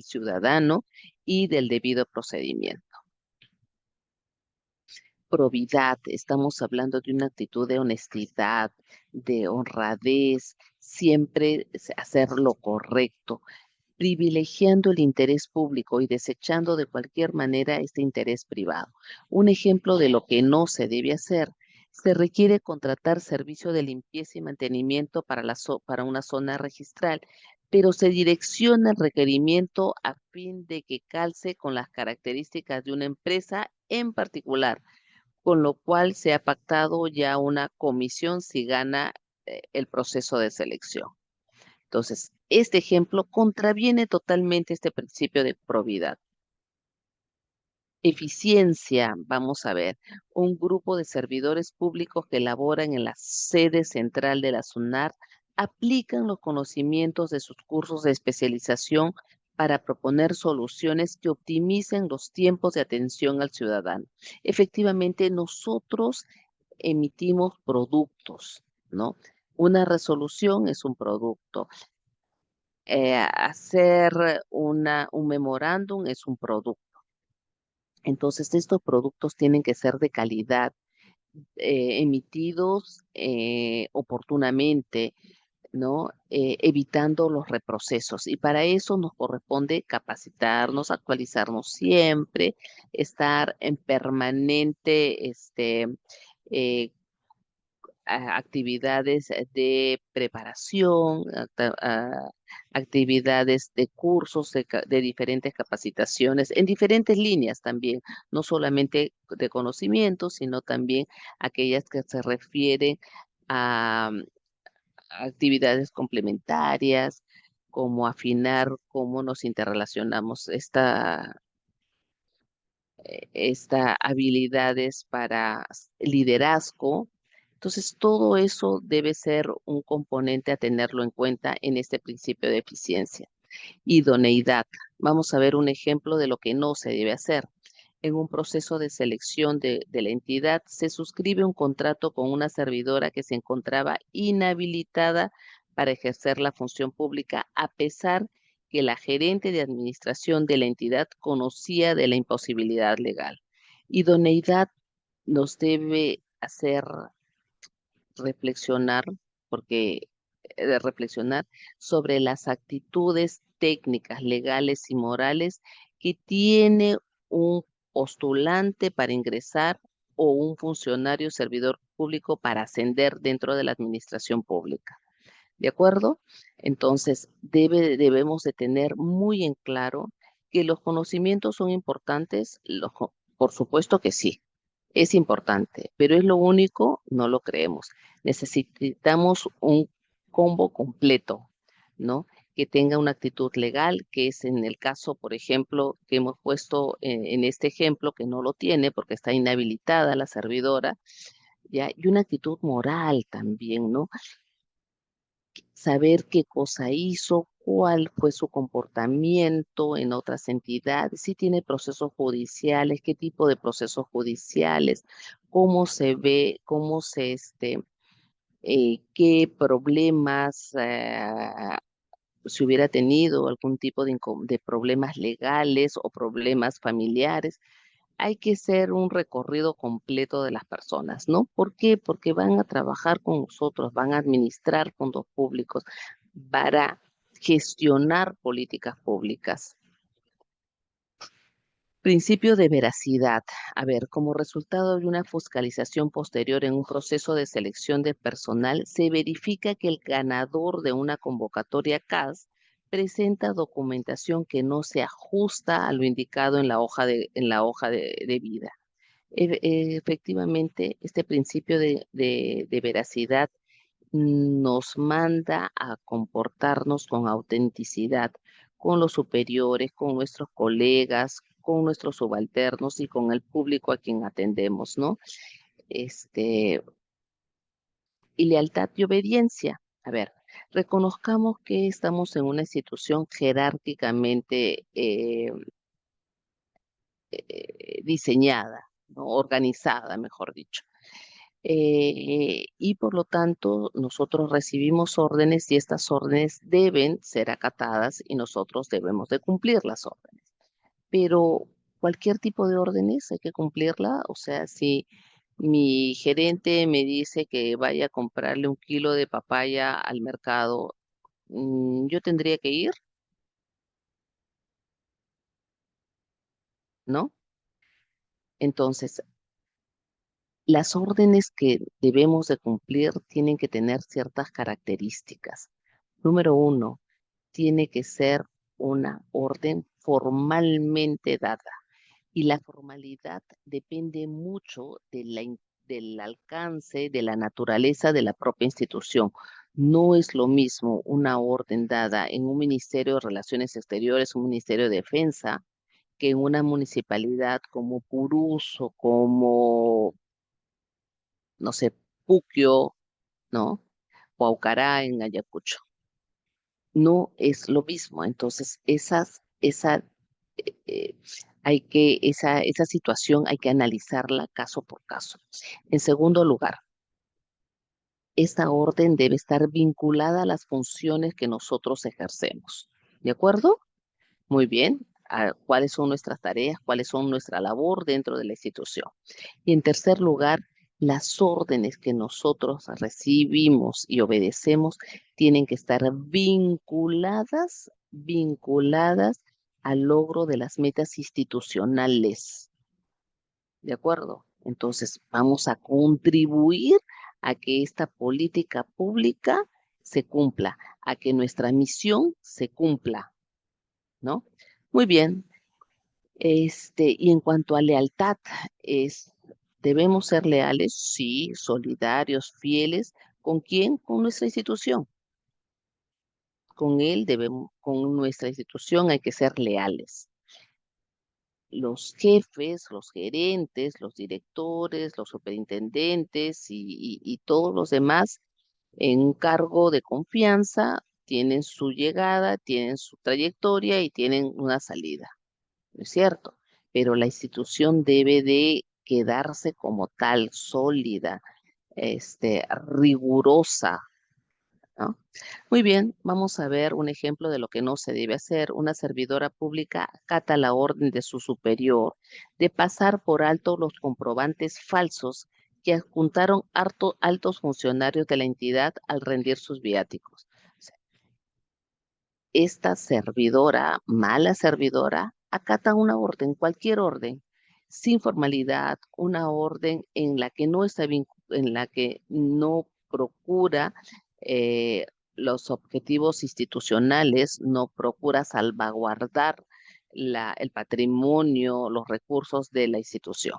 ciudadano y del debido procedimiento. Probidad, estamos hablando de una actitud de honestidad, de honradez, siempre hacer lo correcto, privilegiando el interés público y desechando de cualquier manera este interés privado. Un ejemplo de lo que no se debe hacer: se requiere contratar servicio de limpieza y mantenimiento para una zona registral, pero se direcciona el requerimiento a fin de que calce con las características de una empresa en particular, con lo cual se ha pactado ya una comisión si gana el proceso de selección. Entonces, este ejemplo contraviene totalmente este principio de probidad. Eficiencia, vamos a ver, un grupo de servidores públicos que laboran en la sede central de la SUNAR aplican los conocimientos de sus cursos de especialización para proponer soluciones que optimicen los tiempos de atención al ciudadano. Efectivamente, nosotros emitimos productos, ¿no? Una resolución es un producto. Hacer un memorándum es un producto. Entonces, estos productos tienen que ser de calidad, emitidos oportunamente, ¿no? Evitando los reprocesos. Y para eso nos corresponde capacitarnos, actualizarnos siempre, estar en permanente eh, actividades de preparación, actividades de cursos de diferentes capacitaciones, en diferentes líneas también, no solamente de conocimiento, sino también aquellas que se refieren a actividades complementarias, como afinar cómo nos interrelacionamos, esta habilidades para liderazgo. Entonces, todo eso debe ser un componente a tenerlo en cuenta en este principio de eficiencia. Idoneidad. Vamos a ver un ejemplo de lo que no se debe hacer. En un proceso de selección de la entidad, se suscribe un contrato con una servidora que se encontraba inhabilitada para ejercer la función pública, a pesar que la gerente de administración de la entidad conocía de la imposibilidad legal. Idoneidad nos debe hacer reflexionar, porque reflexionar sobre las actitudes técnicas, legales y morales que tiene un postulante para ingresar o un funcionario servidor público para ascender dentro de la administración pública. ¿De acuerdo? Entonces, debemos de tener muy en claro que los conocimientos son importantes. Por supuesto que sí, es importante, pero es lo único, no lo creemos. Necesitamos un combo completo, ¿no? Que tenga una actitud legal, que es en el caso, por ejemplo, que hemos puesto en este ejemplo, que no lo tiene porque está inhabilitada la servidora, ¿ya? Y una actitud moral también, ¿no? Saber qué cosa hizo, cuál fue su comportamiento en otras entidades, si tiene procesos judiciales, qué tipo de procesos judiciales, cómo se ve, qué problemas, si hubiera tenido algún tipo de problemas legales o problemas familiares. Hay que hacer un recorrido completo de las personas, ¿no? ¿Por qué? Porque van a trabajar con nosotros, van a administrar fondos públicos para gestionar políticas públicas. Principio de veracidad. A ver, como resultado de una fiscalización posterior en un proceso de selección de personal, se verifica que el ganador de una convocatoria CAS presenta documentación que no se ajusta a lo indicado en la hoja de vida. Efectivamente, este principio de veracidad nos manda a comportarnos con autenticidad con los superiores, con nuestros colegas, con nuestros subalternos y con el público a quien atendemos, ¿no? Y lealtad y obediencia. A ver, reconozcamos que estamos en una institución jerárquicamente diseñada, ¿no? Organizada, mejor dicho. Y por lo tanto, nosotros recibimos órdenes y estas órdenes deben ser acatadas y nosotros debemos de cumplir las órdenes. Pero cualquier tipo de órdenes hay que cumplirla. O sea, si mi gerente me dice que vaya a comprarle 1 kilo de papaya al mercado, yo tendría que ir, ¿no? Entonces, las órdenes que debemos de cumplir tienen que tener ciertas características. Número 1, tiene que ser una orden formalmente dada. Y la formalidad depende mucho del alcance, de la naturaleza de la propia institución. No es lo mismo una orden dada en un Ministerio de Relaciones Exteriores, un Ministerio de Defensa, que en una municipalidad como Purús o como, no sé, Puquio, ¿no? O Aucará en Ayacucho. No es lo mismo. Entonces, esa situación hay que analizarla caso por caso. En segundo lugar, esta orden debe estar vinculada a las funciones que nosotros ejercemos. ¿De acuerdo? Muy bien. ¿Cuáles son nuestras tareas? ¿Cuáles son nuestra labor dentro de la institución? Y en tercer lugar, Las órdenes que nosotros recibimos y obedecemos tienen que estar vinculadas al logro de las metas institucionales. ¿De acuerdo? Entonces, vamos a contribuir a que esta política pública se cumpla, a que nuestra misión se cumpla, ¿no? Muy bien. Y en cuanto a lealtad, debemos ser leales, sí, solidarios, fieles. ¿Con quién? Con nuestra institución. Con nuestra institución hay que ser leales. Los jefes, los gerentes, los directores, los superintendentes y todos los demás en un cargo de confianza tienen su llegada, tienen su trayectoria y tienen una salida, ¿no es cierto? Pero la institución debe de quedarse como tal, sólida, rigurosa, ¿no? Muy bien, vamos a ver un ejemplo de lo que no se debe hacer. Una servidora pública acata la orden de su superior de pasar por alto los comprobantes falsos que adjuntaron altos funcionarios de la entidad al rendir sus viáticos. O sea, esta servidora, mala servidora, acata una orden, cualquier orden, sin formalidad, una orden en la que no está en la que no procura eh, los objetivos institucionales, no procura salvaguardar el patrimonio, los recursos de la institución.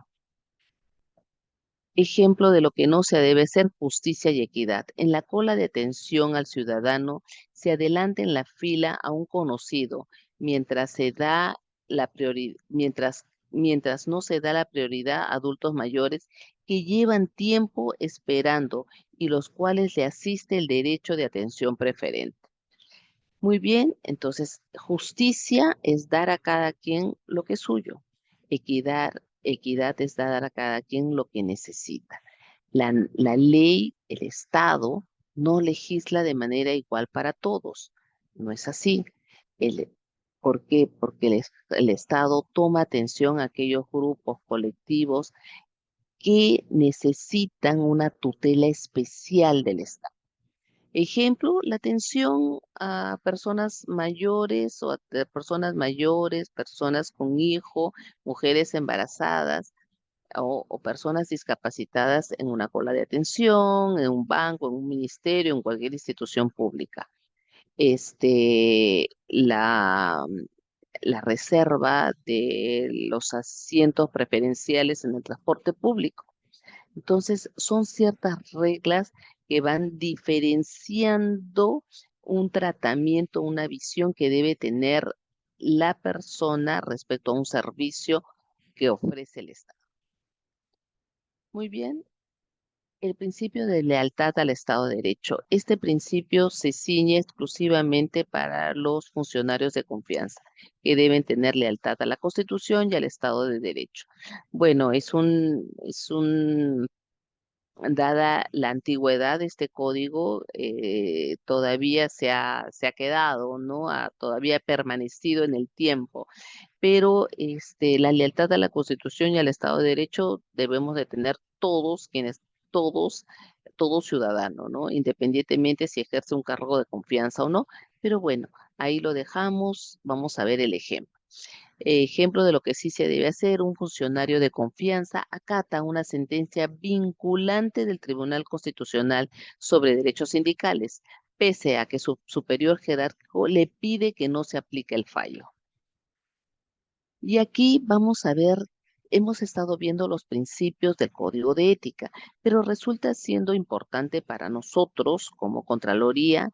Ejemplo de lo que no se debe ser justicia y equidad. En la cola de atención al ciudadano se adelanta en la fila a un conocido mientras se da mientras no se da la prioridad a adultos mayores que llevan tiempo esperando y los cuales le asiste el derecho de atención preferente. Muy bien, entonces justicia es dar a cada quien lo que es suyo. Equidad es dar a cada quien lo que necesita. La ley, el Estado, no legisla de manera igual para todos. No es así. ¿Por qué? Porque el Estado toma atención a aquellos grupos colectivos que necesitan una tutela especial del Estado. Ejemplo, la atención a personas mayores personas con hijo, mujeres embarazadas o personas discapacitadas en una cola de atención, en un banco, en un ministerio, en cualquier institución pública. La reserva de los asientos preferenciales en el transporte público. Entonces, son ciertas reglas que van diferenciando un tratamiento, una visión que debe tener la persona respecto a un servicio que ofrece el Estado. Muy bien, el principio de lealtad al Estado de Derecho. Este principio se ciñe exclusivamente para los funcionarios de confianza, que deben tener lealtad a la Constitución y al Estado de Derecho. Bueno, dada la antigüedad de este código, todavía se ha quedado, ¿no? Todavía ha permanecido en el tiempo. Pero la lealtad a la Constitución y al Estado de Derecho debemos de tener todo ciudadano, ¿no? Independientemente si ejerce un cargo de confianza o no. Pero bueno, ahí lo dejamos. Vamos a ver el ejemplo. Ejemplo de lo que sí se debe hacer: un funcionario de confianza acata una sentencia vinculante del Tribunal Constitucional sobre derechos sindicales, pese a que su superior jerárquico le pide que no se aplique el fallo. Y aquí vamos a ver, hemos estado viendo los principios del Código de Ética, pero resulta siendo importante para nosotros como Contraloría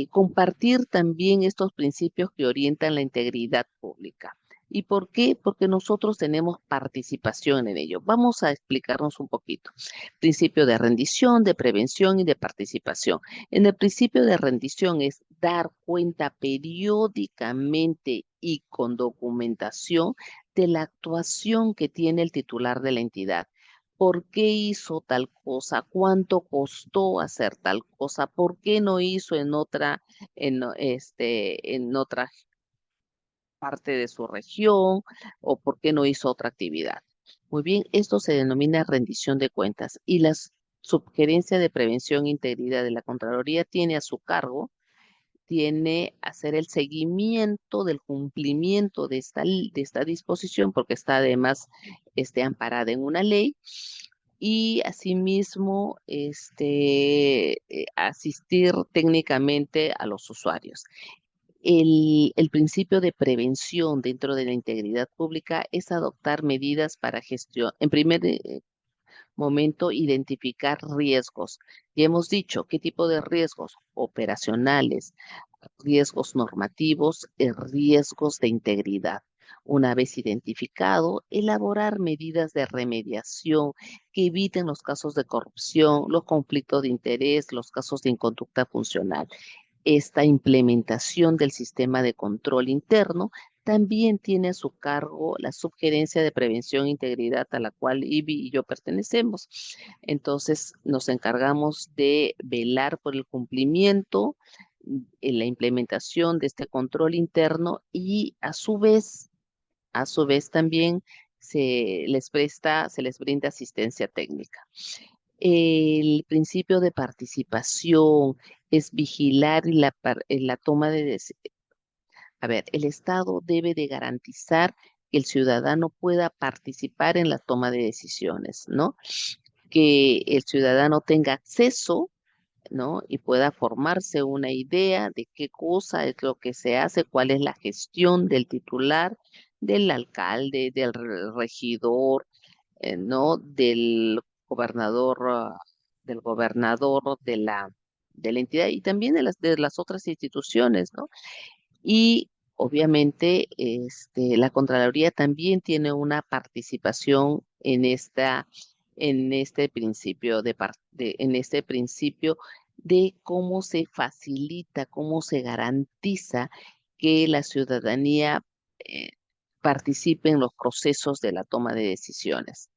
compartir también estos principios que orientan la integridad pública. ¿Y por qué? Porque nosotros tenemos participación en ello. Vamos a explicarnos un poquito. Principio de rendición, de prevención y de participación. En el principio de rendición es dar cuenta periódicamente y con documentación de la actuación que tiene el titular de la entidad. ¿Por qué hizo tal cosa? ¿Cuánto costó hacer tal cosa? ¿Por qué no hizo en otra parte de su región? ¿O por qué no hizo otra actividad? Muy bien, esto se denomina rendición de cuentas y la Subgerencia de Prevención e Integridad de la Contraloría tiene a su cargo hacer el seguimiento del cumplimiento de esta disposición, porque está además amparada en una ley, y asimismo asistir técnicamente a los usuarios. El principio de prevención dentro de la integridad pública es adoptar medidas para gestión. En primer momento, identificar riesgos. Ya hemos dicho qué tipo de riesgos: operacionales, riesgos normativos y riesgos de integridad. Una vez identificado, elaborar medidas de remediación que eviten los casos de corrupción, los conflictos de interés, los casos de inconducta funcional. Esta implementación del sistema de control interno también tiene a su cargo la Subgerencia de Prevención e Integridad, a la cual IBI y yo pertenecemos. Entonces, nos encargamos de velar por el cumplimiento en la implementación de este control interno y a su vez también se les brinda asistencia técnica. El principio de participación es vigilar la toma de decisiones. A ver, el Estado debe de garantizar que el ciudadano pueda participar en la toma de decisiones, ¿no? Que el ciudadano tenga acceso, ¿no? Y pueda formarse una idea de qué cosa es lo que se hace, cuál es la gestión del titular, del alcalde, del regidor, ¿no? Del gobernador, de la entidad y también de las otras instituciones, ¿no? Y obviamente la Contraloría también tiene una participación en este principio de cómo se facilita, cómo se garantiza que la ciudadanía participe en los procesos de la toma de decisiones.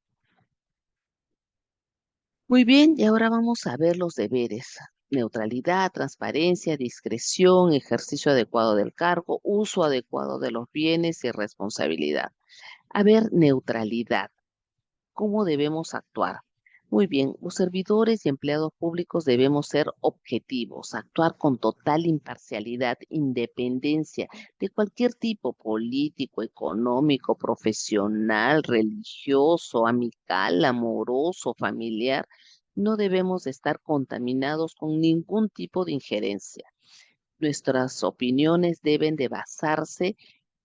Muy bien, y ahora vamos a ver los deberes: neutralidad, transparencia, discreción, ejercicio adecuado del cargo, uso adecuado de los bienes y responsabilidad. A ver, neutralidad. ¿Cómo debemos actuar? Muy bien, los servidores y empleados públicos debemos ser objetivos, actuar con total imparcialidad, independencia de cualquier tipo: político, económico, profesional, religioso, amical, amoroso, familiar. No debemos de estar contaminados con ningún tipo de injerencia. Nuestras opiniones deben de basarse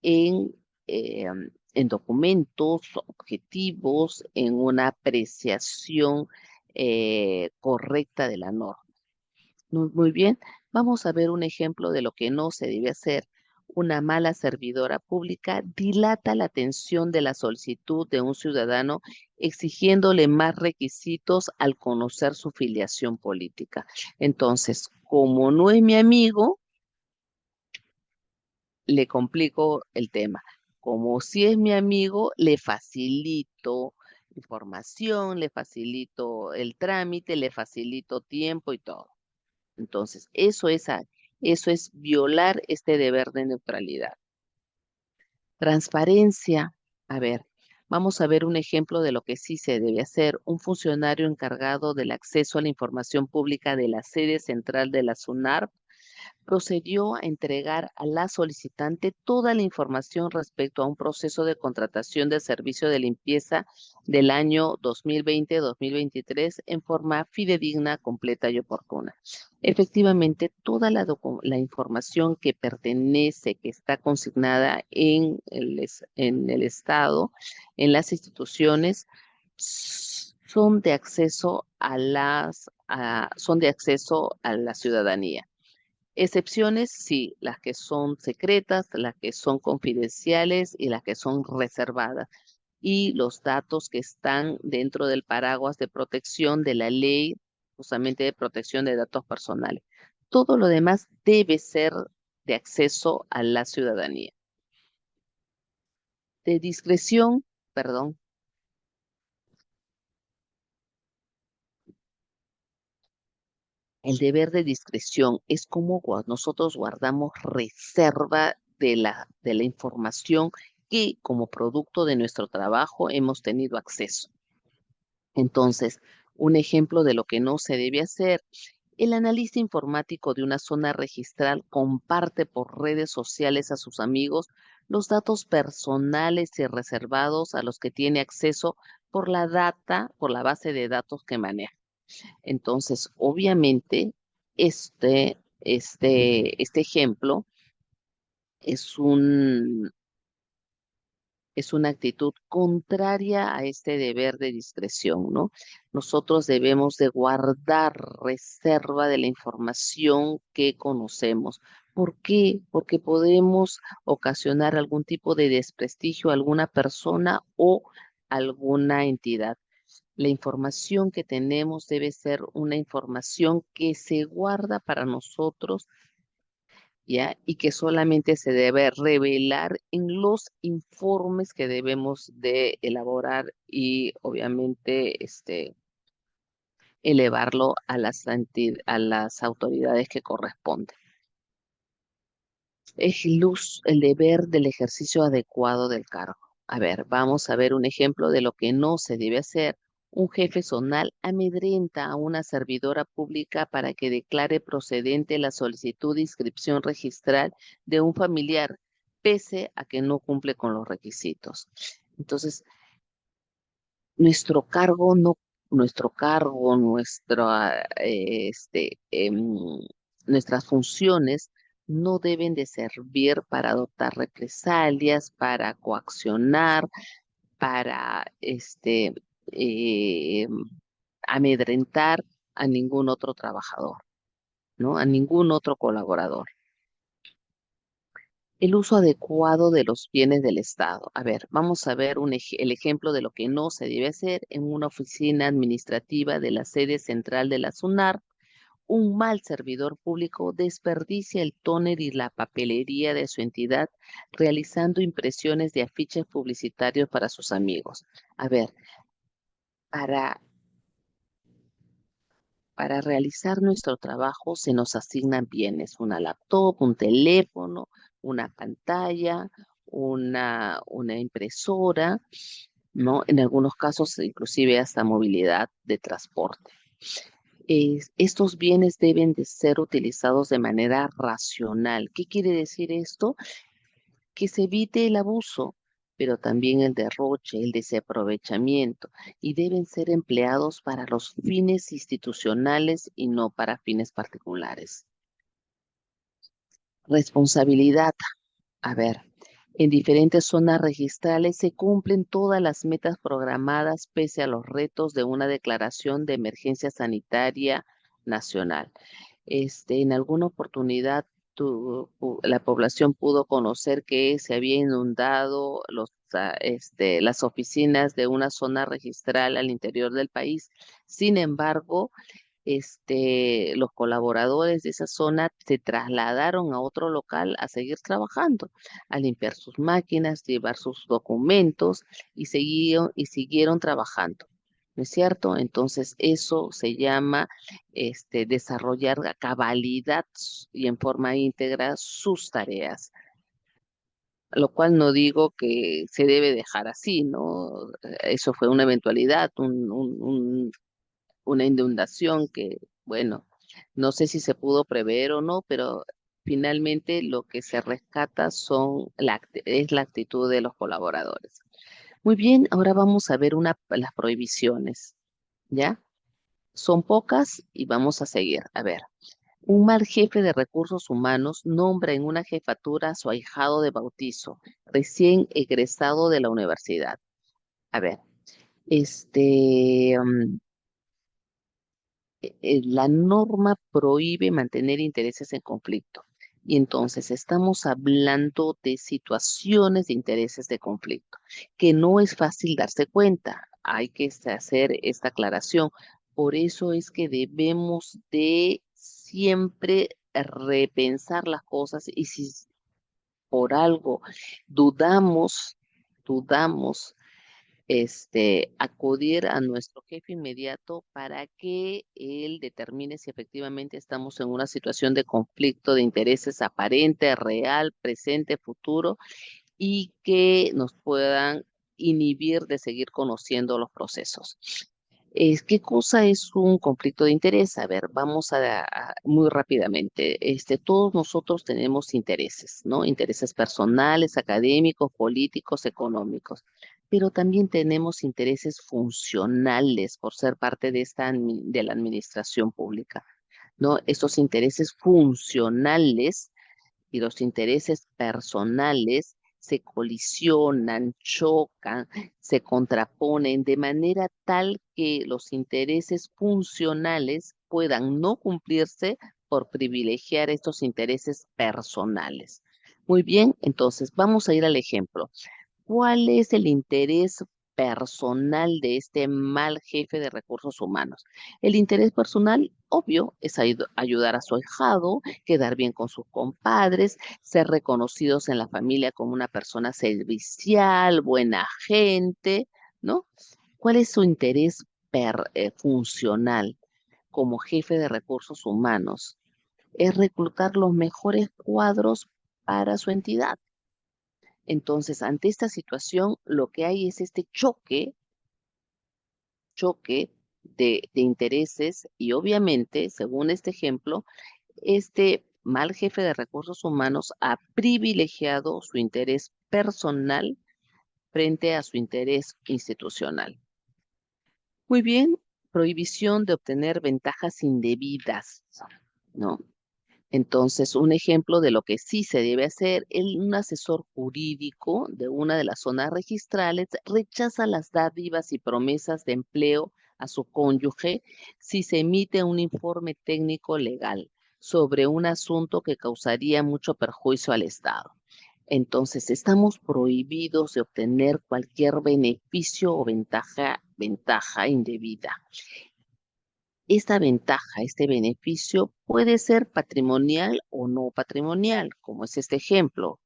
en, eh, en documentos objetivos, en una apreciación correcta de la norma. Muy bien, vamos a ver un ejemplo de lo que no se debe hacer. Una mala servidora pública dilata la atención de la solicitud de un ciudadano exigiéndole más requisitos al conocer su filiación política. Entonces, como no es mi amigo, le complico el tema. Como si es mi amigo, le facilito información, le facilito el trámite, le facilito tiempo y todo. Entonces, eso es violar este deber de neutralidad. Transparencia. A ver, vamos a ver un ejemplo de lo que sí se debe hacer. Un funcionario encargado del acceso a la información pública de la sede central de la SUNARP procedió a entregar a la solicitante toda la información respecto a un proceso de contratación de servicio de limpieza del año 2020-2023 en forma fidedigna, completa y oportuna. Efectivamente, toda la información que está consignada en el Estado, en las instituciones, son de acceso a la ciudadanía. Excepciones, sí, las que son secretas, las que son confidenciales y las que son reservadas. Y los datos que están dentro del paraguas de protección de la ley, justamente de protección de datos personales. Todo lo demás debe ser de acceso a la ciudadanía. De discreción, perdón. El deber de discreción es como nosotros guardamos reserva de la información que como producto de nuestro trabajo hemos tenido acceso. Entonces, un ejemplo de lo que no se debe hacer: el analista informático de una zona registral comparte por redes sociales a sus amigos los datos personales y reservados a los que tiene acceso por la base de datos que maneja. Entonces, obviamente, este ejemplo es una actitud contraria a este deber de discreción, ¿no? Nosotros debemos de guardar reserva de la información que conocemos. ¿Por qué? Porque podemos ocasionar algún tipo de desprestigio a alguna persona o alguna entidad. La información que tenemos debe ser una información que se guarda para nosotros, ¿ya? Y que solamente se debe revelar en los informes que debemos de elaborar y obviamente elevarlo a las autoridades que corresponden. Es el deber del ejercicio adecuado del cargo. A ver, vamos a ver un ejemplo de lo que no se debe hacer. Un jefe zonal amedrenta a una servidora pública para que declare procedente la solicitud de inscripción registral de un familiar, pese a que no cumple con los requisitos. Entonces, nuestro cargo, nuestras funciones no deben de servir para adoptar represalias, para coaccionar, para amedrentar a ningún otro trabajador, ¿no? A ningún otro colaborador. El uso adecuado de los bienes del Estado. A ver, vamos a ver el ejemplo de lo que no se debe hacer en una oficina administrativa de la sede central de la SUNAR. Un mal servidor público desperdicia el tóner y la papelería de su entidad realizando impresiones de afiches publicitarios para sus amigos. A ver, para realizar nuestro trabajo se nos asignan bienes: una laptop, un teléfono, una pantalla, una impresora, ¿no? En algunos casos, inclusive hasta movilidad de transporte. Estos bienes deben de ser utilizados de manera racional. ¿Qué quiere decir esto? Que se evite el abuso, pero también el derroche, el desaprovechamiento, y deben ser empleados para los fines institucionales y no para fines particulares. Responsabilidad. A ver, en diferentes zonas registrales se cumplen todas las metas programadas pese a los retos de una declaración de emergencia sanitaria nacional. En alguna oportunidad la población pudo conocer que se había inundado las oficinas de una zona registral al interior del país. Sin embargo, los colaboradores de esa zona se trasladaron a otro local a seguir trabajando, a limpiar sus máquinas, llevar sus documentos y siguieron trabajando. ¿No es cierto? Entonces, eso se llama desarrollar a cabalidad y en forma íntegra sus tareas. Lo cual no digo que se debe dejar así, ¿no? Eso fue una eventualidad, una inundación que, bueno, no sé si se pudo prever o no, pero finalmente lo que se rescata es la actitud de los colaboradores. Muy bien, ahora vamos a ver las prohibiciones, ¿ya? Son pocas y vamos a seguir. A ver, un mal jefe de recursos humanos nombra en una jefatura a su ahijado de bautizo, recién egresado de la universidad. A ver, la norma prohíbe mantener intereses en conflicto. Y entonces estamos hablando de situaciones de intereses de conflicto, que no es fácil darse cuenta. Hay que hacer esta aclaración. Por eso es que debemos de siempre repensar las cosas y si por algo dudamos, acudir a nuestro jefe inmediato para que él determine si efectivamente estamos en una situación de conflicto de intereses aparente, real, presente, futuro, y que nos puedan inhibir de seguir conociendo los procesos. ¿Qué cosa es un conflicto de interés? A ver, vamos muy rápidamente. Todos nosotros tenemos intereses, ¿no? Intereses personales, académicos, políticos, económicos, pero también tenemos intereses funcionales por ser parte de la administración pública, ¿no? Estos intereses funcionales y los intereses personales se colisionan, chocan, se contraponen de manera tal que los intereses funcionales puedan no cumplirse por privilegiar estos intereses personales. Muy bien, entonces vamos a ir al ejemplo. ¿Cuál es el interés personal de este mal jefe de recursos humanos? El interés personal, obvio, es ayudar a su ahijado, quedar bien con sus compadres, ser reconocidos en la familia como una persona servicial, buena gente, ¿no? ¿Cuál es su interés funcional como jefe de recursos humanos? Es reclutar los mejores cuadros para su entidad. Entonces, ante esta situación, lo que hay es este choque de intereses y obviamente, según este ejemplo, este mal jefe de recursos humanos ha privilegiado su interés personal frente a su interés institucional. Muy bien, prohibición de obtener ventajas indebidas, ¿no? Entonces, un ejemplo de lo que sí se debe hacer, un asesor jurídico de una de las zonas registrales rechaza las dádivas y promesas de empleo a su cónyuge si se emite un informe técnico legal sobre un asunto que causaría mucho perjuicio al Estado. Entonces, estamos prohibidos de obtener cualquier beneficio o ventaja indebida. Esta ventaja, este beneficio puede ser patrimonial o no patrimonial, como es este ejemplo,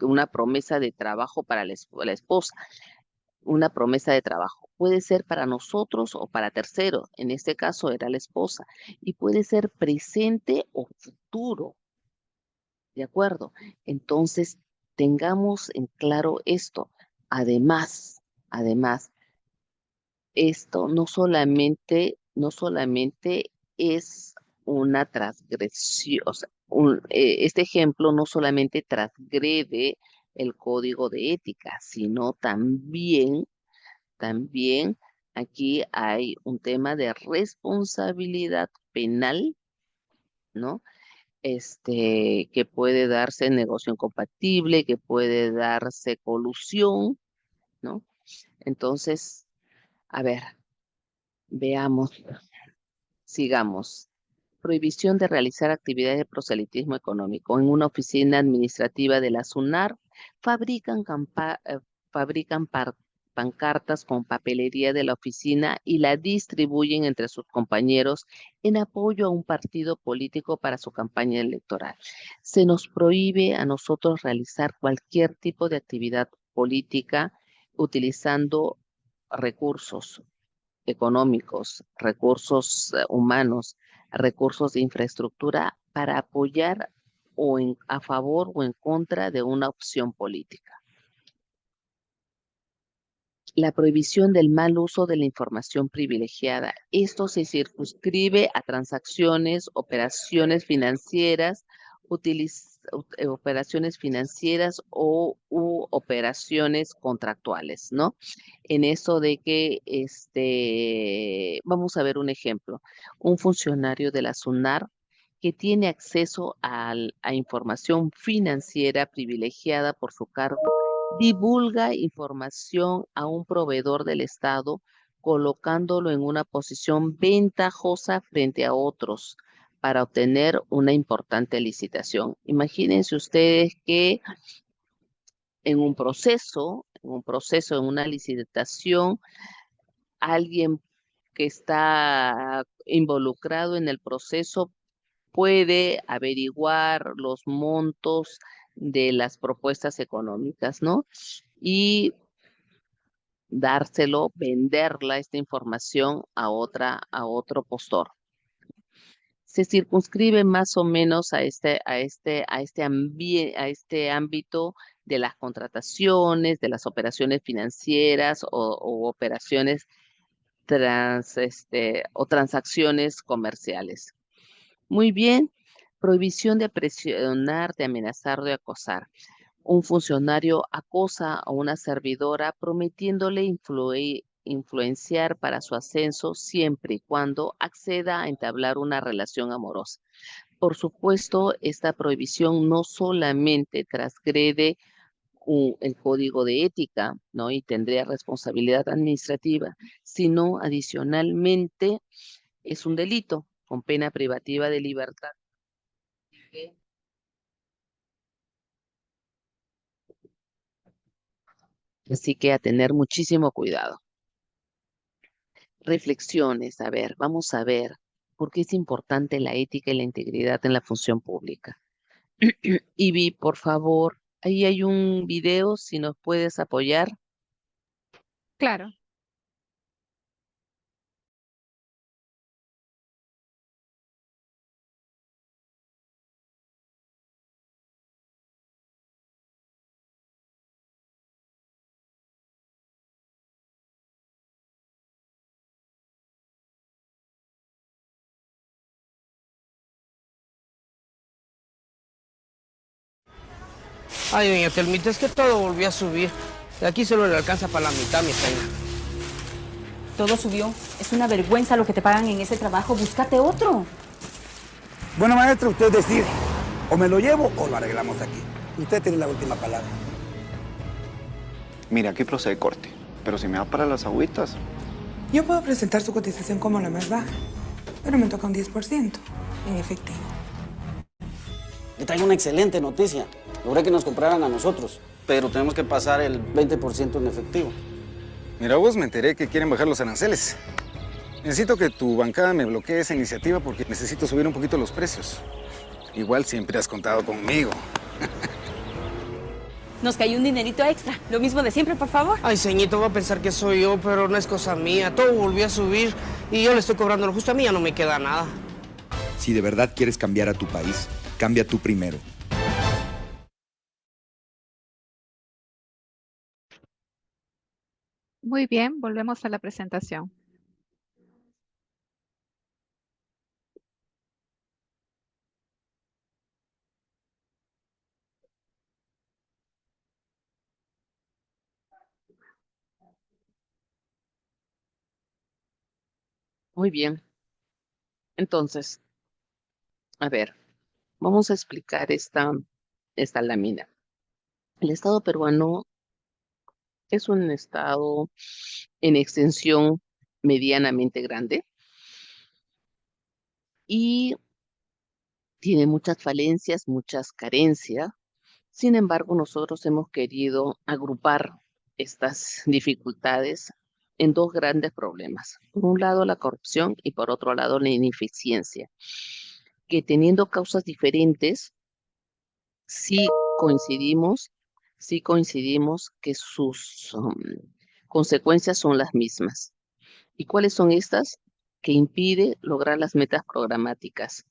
una promesa de trabajo para la esposa, una promesa de trabajo. Puede ser para nosotros o para terceros, en este caso era la esposa, y puede ser presente o futuro, ¿de acuerdo? Entonces, tengamos en claro esto. Además, esto no solamente es una transgresión, o sea, este ejemplo no solamente transgrede el código de ética, sino también aquí hay un tema de responsabilidad penal, ¿no? Que puede darse negocio incompatible, que puede darse colusión, ¿no? Entonces, a ver, veamos. Sigamos. Prohibición de realizar actividades de proselitismo económico. En una oficina administrativa de la SUNAR fabrican pancartas con papelería de la oficina y la distribuyen entre sus compañeros en apoyo a un partido político para su campaña electoral. Se nos prohíbe a nosotros realizar cualquier tipo de actividad política utilizando recursos económicos, recursos humanos, recursos de infraestructura para apoyar a favor o en contra de una opción política. La prohibición del mal uso de la información privilegiada. Esto se circunscribe a transacciones, operaciones financieras u operaciones contractuales, ¿no? En eso de que, vamos a ver un ejemplo. Un funcionario de la SUNAR que tiene acceso a información financiera privilegiada por su cargo, divulga información a un proveedor del Estado, colocándolo en una posición ventajosa frente a otros para obtener una importante licitación. Imagínense ustedes que en en una licitación, alguien que está involucrado en el proceso puede averiguar los montos de las propuestas económicas, ¿no? Y venderla esta información a otro postor. se circunscribe más o menos a este ámbito de las contrataciones, de las operaciones financieras o operaciones o transacciones comerciales. Muy bien, prohibición de presionar, de amenazar, de acosar. Un funcionario acosa a una servidora prometiéndole influenciar para su ascenso siempre y cuando acceda a entablar una relación amorosa. Por supuesto, esta prohibición no solamente transgrede el código de ética, ¿no? Y tendría responsabilidad administrativa, sino adicionalmente es un delito con pena privativa de libertad. Así que a tener muchísimo cuidado. Reflexiones, a ver, vamos a ver por qué es importante la ética y la integridad en la función pública. Ivy, por favor, ahí hay un video, si nos puedes apoyar. Claro. Ay, doña Telmita, es que todo volvió a subir. De aquí solo le alcanza para la mitad, mi reina. Todo subió. Es una vergüenza lo que te pagan en ese trabajo. Búscate otro. Bueno, maestro, usted decide. O me lo llevo o lo arreglamos aquí. Usted tiene la última palabra. Mira, aquí procede corte. Pero si me da para las agüitas. Yo puedo presentar su cotización como la más baja, pero me toca un 10% en efectivo. Le traigo una excelente noticia. Logré que nos compraran a nosotros, pero tenemos que pasar el 20% en efectivo. Mira, vos me enteré que quieren bajar los aranceles. Necesito que tu bancada me bloquee esa iniciativa porque necesito subir un poquito los precios. Igual siempre has contado conmigo. Nos cayó un dinerito extra. Lo mismo de siempre, por favor. Ay, ceñito, va a pensar que soy yo, pero no es cosa mía. Todo volvió a subir y yo le estoy cobrando lo justo. A mí ya no me queda nada. Si de verdad quieres cambiar a tu país, cambia tú primero. Muy bien, volvemos a la presentación. Muy bien. Entonces, a ver, vamos a explicar esta lámina. El Estado peruano es un Estado en extensión medianamente grande y tiene muchas falencias, muchas carencias. Sin embargo, nosotros hemos querido agrupar estas dificultades en dos grandes problemas. Por un lado, la corrupción y por otro lado, la ineficiencia, que teniendo causas diferentes, sí coincidimos que sus consecuencias son las mismas. ¿Y cuáles son estas? Que impide lograr las metas programáticas,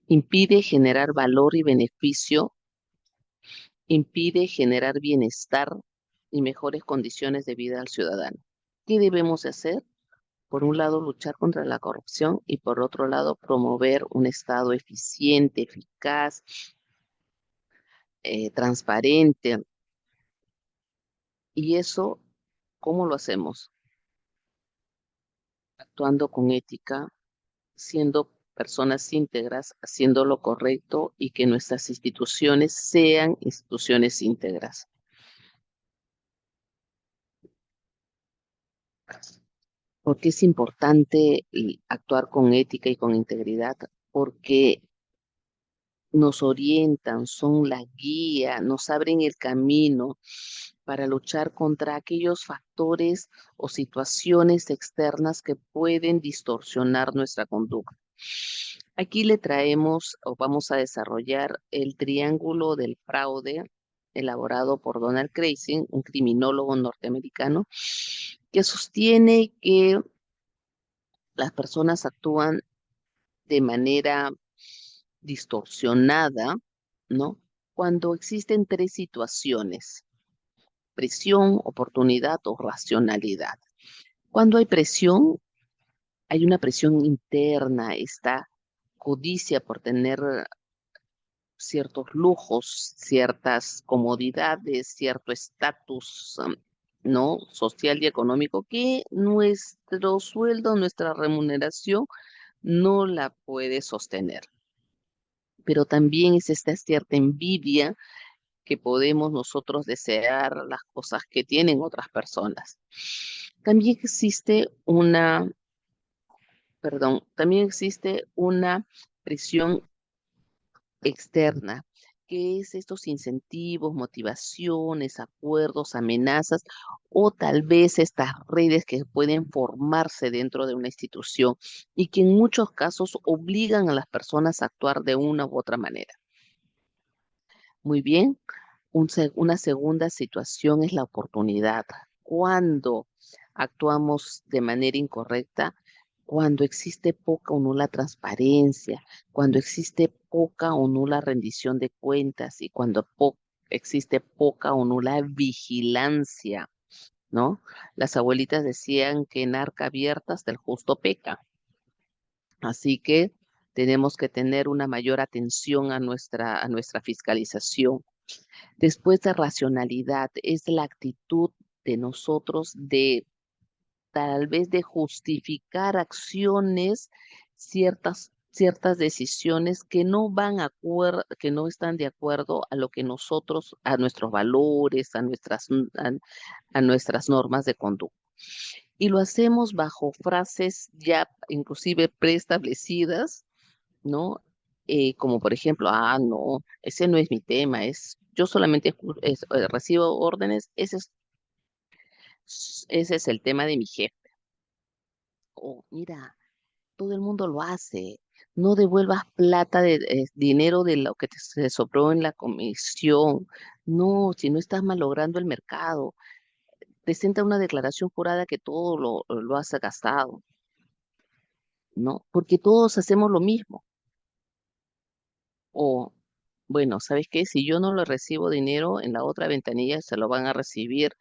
impide generar valor y beneficio, impide generar bienestar y mejores condiciones de vida al ciudadano. ¿Qué debemos hacer? Por un lado, luchar contra la corrupción y por otro lado, promover un Estado eficiente, eficaz, transparente. Y eso, ¿cómo lo hacemos? Actuando con ética, siendo personas íntegras, haciendo lo correcto y que nuestras instituciones sean instituciones íntegras. ¿Por qué es importante actuar con ética y con integridad? Porque nos orientan, son la guía, nos abren el camino para luchar contra aquellos factores o situaciones externas que pueden distorsionar nuestra conducta. Aquí le traemos o vamos a desarrollar el triángulo del fraude elaborado por Donald Kreising, un criminólogo norteamericano, que sostiene que las personas actúan de manera distorsionada, ¿no? Cuando existen tres situaciones: presión, oportunidad o racionalidad. Cuando hay presión, hay una presión interna, esta codicia por tener ciertos lujos, ciertas comodidades, cierto estatus, ¿no? Social y económico que nuestro sueldo, nuestra remuneración no la puede sostener. Pero también es esta cierta envidia que podemos nosotros desear las cosas que tienen otras personas. También existe también existe una presión externa, que es estos incentivos, motivaciones, acuerdos, amenazas o tal vez estas redes que pueden formarse dentro de una institución y que en muchos casos obligan a las personas a actuar de una u otra manera. Muy bien, una segunda situación es la oportunidad. Cuando actuamos de manera incorrecta, cuando existe poca o nula transparencia, cuando existe poca o nula rendición de cuentas y cuando existe poca o nula vigilancia, ¿no? Las abuelitas decían que en arca abierta hasta el justo peca. Así que tenemos que tener una mayor atención a nuestra fiscalización. Después de racionalidad, es la actitud de nosotros de tal vez de justificar acciones, ciertas decisiones que no que no están de acuerdo a lo que nosotros, a nuestros valores, a nuestras normas de conducta. Y lo hacemos bajo frases ya inclusive preestablecidas, ¿no? Como por ejemplo, no, ese no es mi tema, yo solamente recibo órdenes, ese es el tema de mi jefe. O mira, todo el mundo lo hace, no devuelvas plata dinero de lo que se sobró en la comisión, no, si no estás malogrando el mercado, presenta una declaración jurada que todo lo has gastado, ¿no? Porque todos hacemos lo mismo. O, bueno, ¿sabes qué? Si yo no le recibo dinero, en la otra ventanilla se lo van a recibir,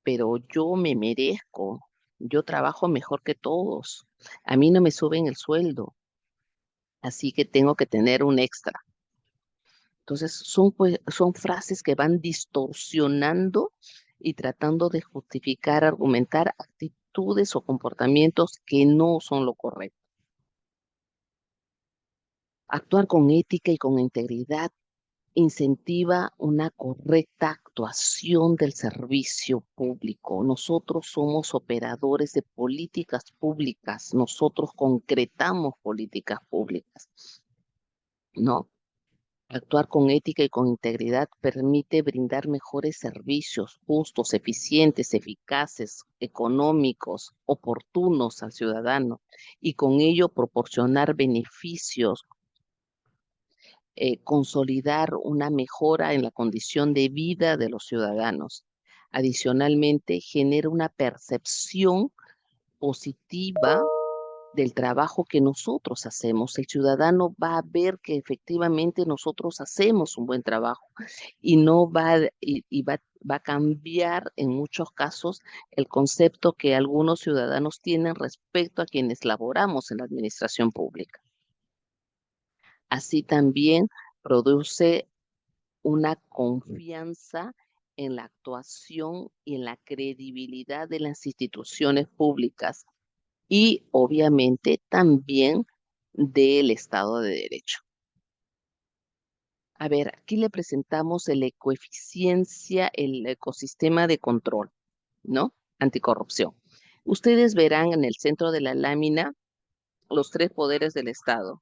pero yo me merezco, yo trabajo mejor que todos, a mí no me suben el sueldo, así que tengo que tener un extra. Entonces, son frases que van distorsionando y tratando de justificar, argumentar actitudes o comportamientos que no son lo correcto. Actuar con ética y con integridad incentiva una correcta actuación del servicio público. Nosotros somos operadores de políticas públicas, nosotros concretamos políticas públicas, ¿no? Actuar con ética y con integridad permite brindar mejores servicios justos, eficientes, eficaces, económicos, oportunos al ciudadano y con ello proporcionar beneficios, consolidar una mejora en la condición de vida de los ciudadanos. Adicionalmente, genera una percepción positiva del trabajo que nosotros hacemos. El ciudadano va a ver que efectivamente nosotros hacemos un buen trabajo y no va, va a cambiar en muchos casos el concepto que algunos ciudadanos tienen respecto a quienes laboramos en la administración pública. Así también produce una confianza en la actuación y en la credibilidad de las instituciones públicas y obviamente también del Estado de Derecho. A ver, aquí le presentamos el ecosistema de control, ¿no? Anticorrupción. Ustedes verán en el centro de la lámina los tres poderes del Estado.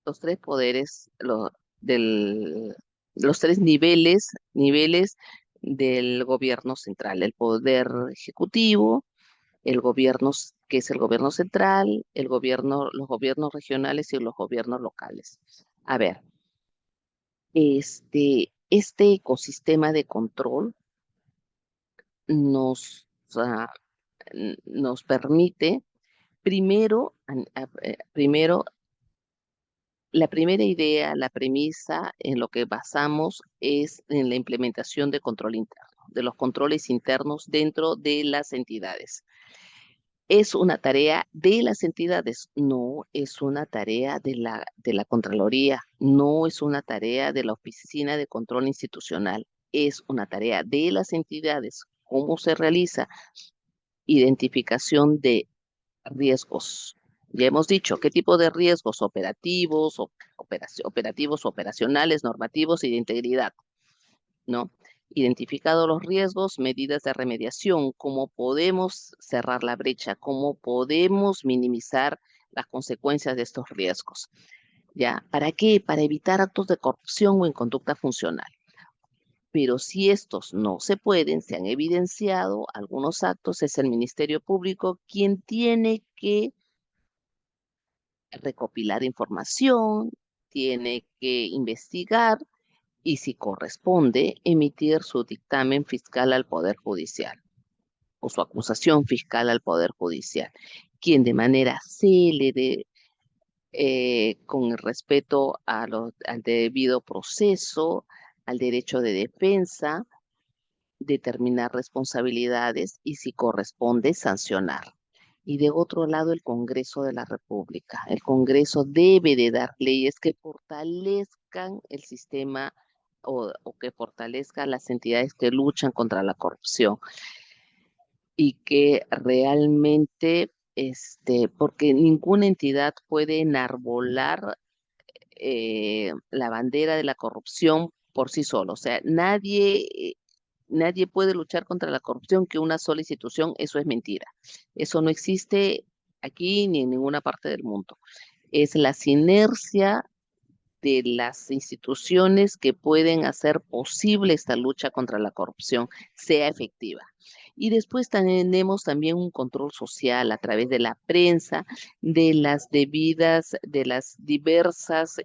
Los tres poderes, los tres niveles del gobierno central, el poder ejecutivo, el gobierno, que es el gobierno central, los gobiernos regionales y los gobiernos locales. A ver, este ecosistema de control nos permite Primero, primero, la primera idea, la premisa en lo que basamos es en la implementación de control interno, de los controles internos dentro de las entidades. ¿Es una tarea de las entidades? No, es una tarea de la Contraloría, no es una tarea de la Oficina de Control Institucional, es una tarea de las entidades. ¿Cómo se realiza? Identificación de riesgos. Ya hemos dicho qué tipo de riesgos operativos, operativos, operacionales, normativos y de integridad, ¿no? Identificado los riesgos, medidas de remediación, cómo podemos cerrar la brecha, cómo podemos minimizar las consecuencias de estos riesgos. ¿Ya? ¿Para qué? Para evitar actos de corrupción o inconducta funcional. Pero si estos no se pueden, se han evidenciado algunos actos, es el Ministerio Público quien tiene que recopilar información, tiene que investigar y, si corresponde, emitir su dictamen fiscal al Poder Judicial o su acusación fiscal al Poder Judicial, quien de manera célere, con el respeto al debido proceso, al derecho de defensa, determinar responsabilidades y, si corresponde, sancionar. Y de otro lado, el Congreso de la República. El Congreso debe de dar leyes que fortalezcan el sistema o que fortalezcan las entidades que luchan contra la corrupción y que realmente, porque ninguna entidad puede enarbolar la bandera de la corrupción por sí solo. O sea, nadie puede luchar contra la corrupción que una sola institución. Eso es mentira. Eso no existe aquí ni en ninguna parte del mundo. Es la sinergia de las instituciones que pueden hacer posible esta lucha contra la corrupción sea efectiva. Y después tenemos también un control social a través de la prensa, de las diversas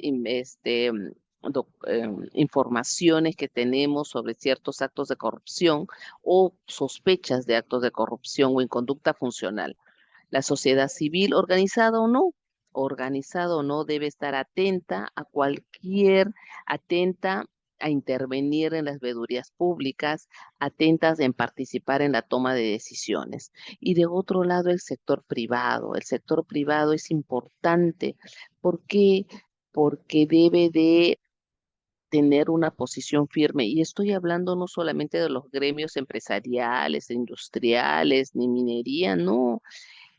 informaciones que tenemos sobre ciertos actos de corrupción o sospechas de actos de corrupción o inconducta funcional. La sociedad civil, organizada o no, debe estar atenta a intervenir en las veedurías públicas, atentas en participar en la toma de decisiones. Y de otro lado, el sector privado. El sector privado es importante. ¿Por qué? Porque debe de tener una posición firme. Y estoy hablando no solamente de los gremios empresariales, industriales, ni minería, no.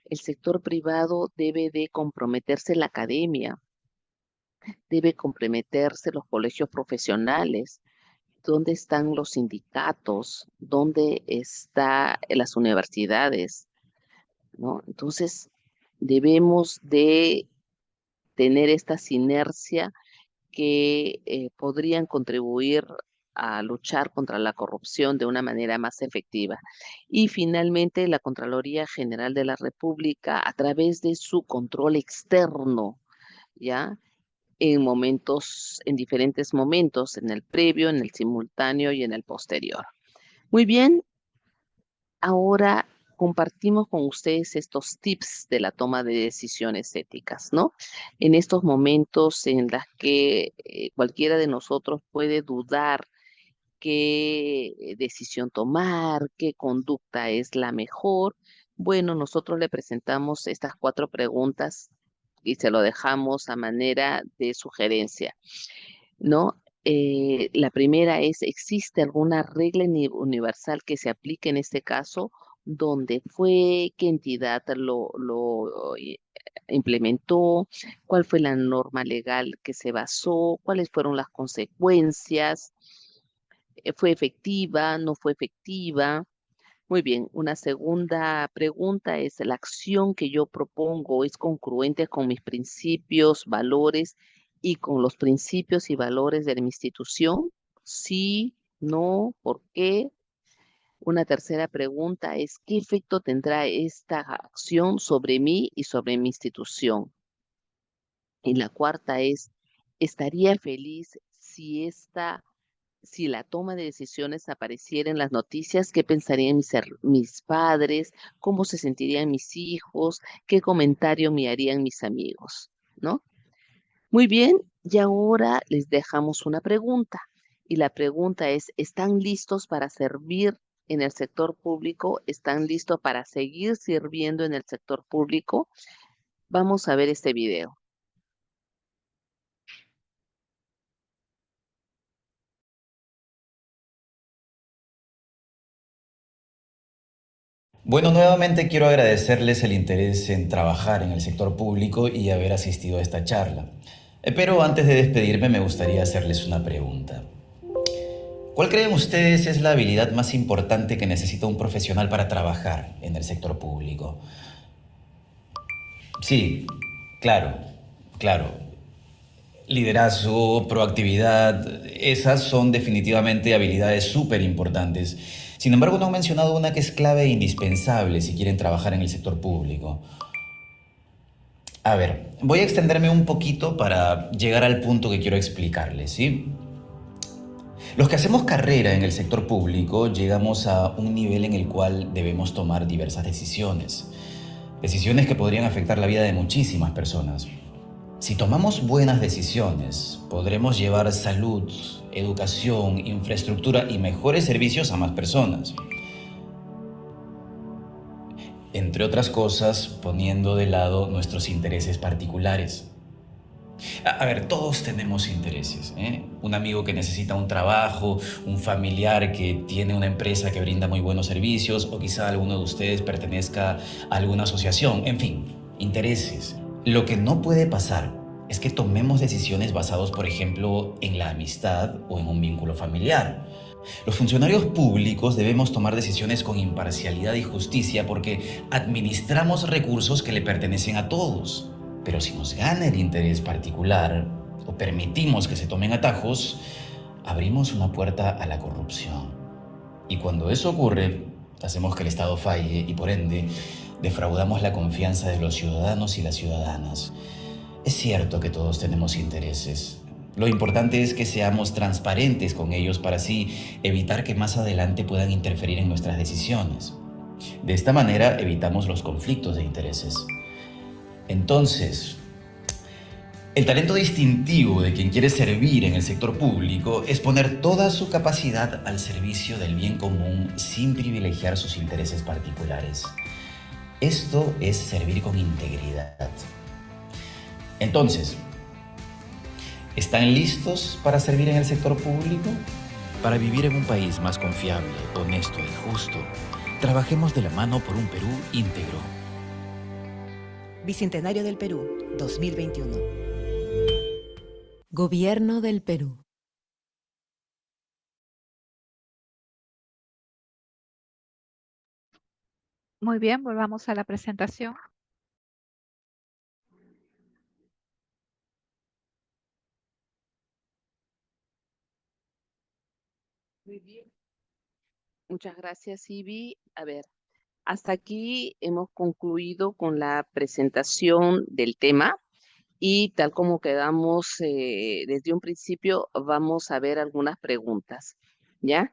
El sector privado debe de comprometerse la academia, debe comprometerse los colegios profesionales. ¿Dónde están los sindicatos? ¿Dónde están las universidades? ¿No? Entonces, debemos de tener esta sinergia que podrían contribuir a luchar contra la corrupción de una manera más efectiva. Y finalmente, la Contraloría General de la República, a través de su control externo, ¿ya? En diferentes momentos, en el previo, en el simultáneo y en el posterior. Muy bien, ahora compartimos con ustedes estos tips de la toma de decisiones éticas, ¿no? En estos momentos en los que cualquiera de nosotros puede dudar qué decisión tomar, qué conducta es la mejor, bueno, nosotros le presentamos estas 4 preguntas y se lo dejamos a manera de sugerencia, ¿no? La primera es, ¿existe alguna regla universal que se aplique en este caso? ¿Dónde fue? ¿Qué entidad lo implementó? ¿Cuál fue la norma legal que se basó? ¿Cuáles fueron las consecuencias? ¿Fue efectiva? ¿No fue efectiva? Muy bien, una segunda pregunta es, ¿la acción que yo propongo es congruente con mis principios, valores y con los principios y valores de mi institución? Sí, no, ¿por qué? Una tercera pregunta es, ¿qué efecto tendrá esta acción sobre mí y sobre mi institución? Y la cuarta es, ¿estaría feliz si esta si la toma de decisiones apareciera en las noticias, ¿qué pensarían mis padres? ¿Cómo se sentirían mis hijos? ¿Qué comentario me harían mis amigos? ¿No? Muy bien, y ahora les dejamos una pregunta. Y la pregunta es, ¿están listos para servir en el sector público? ¿Están listos para seguir sirviendo en el sector público? Vamos a ver este video. Bueno, nuevamente quiero agradecerles el interés en trabajar en el sector público y haber asistido a esta charla. Pero antes de despedirme me gustaría hacerles una pregunta. ¿Cuál creen ustedes es la habilidad más importante que necesita un profesional para trabajar en el sector público? Sí, claro, claro. Liderazgo, proactividad, esas son definitivamente habilidades súper importantes. Sin embargo, no han mencionado una que es clave e indispensable si quieren trabajar en el sector público. A ver, voy a extenderme un poquito para llegar al punto que quiero explicarles, ¿sí? Los que hacemos carrera en el sector público llegamos a un nivel en el cual debemos tomar diversas decisiones. Decisiones que podrían afectar la vida de muchísimas personas. Si tomamos buenas decisiones, podremos llevar salud, educación, infraestructura y mejores servicios a más personas. Entre otras cosas, poniendo de lado nuestros intereses particulares. A ver, todos tenemos intereses, ¿eh? Un amigo que necesita un trabajo, un familiar que tiene una empresa que brinda muy buenos servicios, o quizá alguno de ustedes pertenezca a alguna asociación. En fin, intereses. Lo que no puede pasar es que tomemos decisiones basadas, por ejemplo, en la amistad o en un vínculo familiar. Los funcionarios públicos debemos tomar decisiones con imparcialidad y justicia porque administramos recursos que le pertenecen a todos. Pero si nos gana el interés particular o permitimos que se tomen atajos, abrimos una puerta a la corrupción. Y cuando eso ocurre, hacemos que el Estado falle y por ende defraudamos la confianza de los ciudadanos y las ciudadanas. Es cierto que todos tenemos intereses. Lo importante es que seamos transparentes con ellos para así evitar que más adelante puedan interferir en nuestras decisiones. De esta manera evitamos los conflictos de intereses. Entonces, el talento distintivo de quien quiere servir en el sector público es poner toda su capacidad al servicio del bien común sin privilegiar sus intereses particulares. Esto es servir con integridad. Entonces, ¿están listos para servir en el sector público? Para vivir en un país más confiable, honesto y justo, trabajemos de la mano por un Perú íntegro. Bicentenario del Perú, 2021. Gobierno del Perú. Muy bien, volvamos a la presentación. Muy bien. Muchas gracias, Ivy. A ver, hasta aquí hemos concluido con la presentación del tema y tal como quedamos desde un principio, vamos a ver algunas preguntas, ¿ya?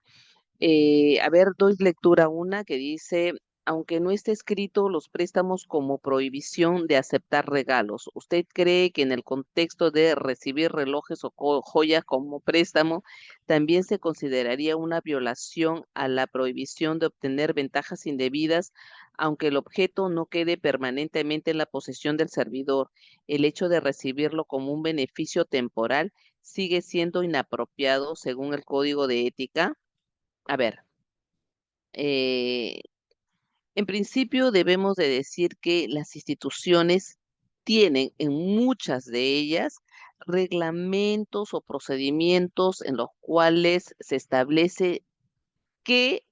A ver, doy lectura a una que dice, aunque no esté escrito los préstamos como prohibición de aceptar regalos, ¿usted cree que en el contexto de recibir relojes o joyas como préstamo, también se consideraría una violación a la prohibición de obtener ventajas indebidas, aunque el objeto no quede permanentemente en la posesión del servidor? El hecho de recibirlo como un beneficio temporal sigue siendo inapropiado según el Código de Ética. A ver, en principio debemos de decir que las instituciones tienen en muchas de ellas reglamentos o procedimientos en los cuales se establece qué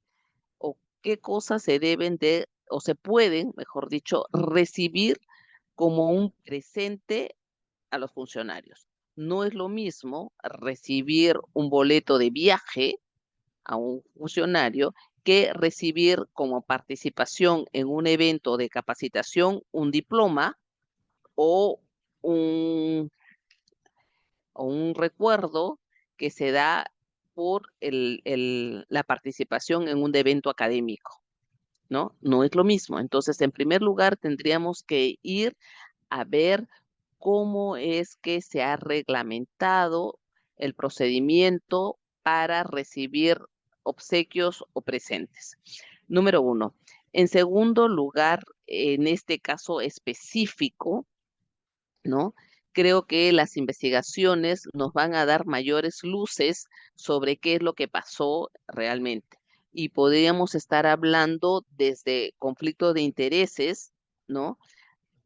o qué cosas se deben de, o se pueden, mejor dicho, recibir como un presente a los funcionarios. No es lo mismo recibir un boleto de viaje a un funcionario que recibir como participación en un evento de capacitación un diploma o un recuerdo que se da por la participación en un evento académico, ¿no? No es lo mismo. Entonces, en primer lugar, tendríamos que ir a ver cómo es que se ha reglamentado el procedimiento para recibir obsequios o presentes. Número 1. En segundo lugar, en este caso específico, ¿no? Creo que las investigaciones nos van a dar mayores luces sobre qué es lo que pasó realmente. Y podríamos estar hablando desde conflicto de intereses, ¿no?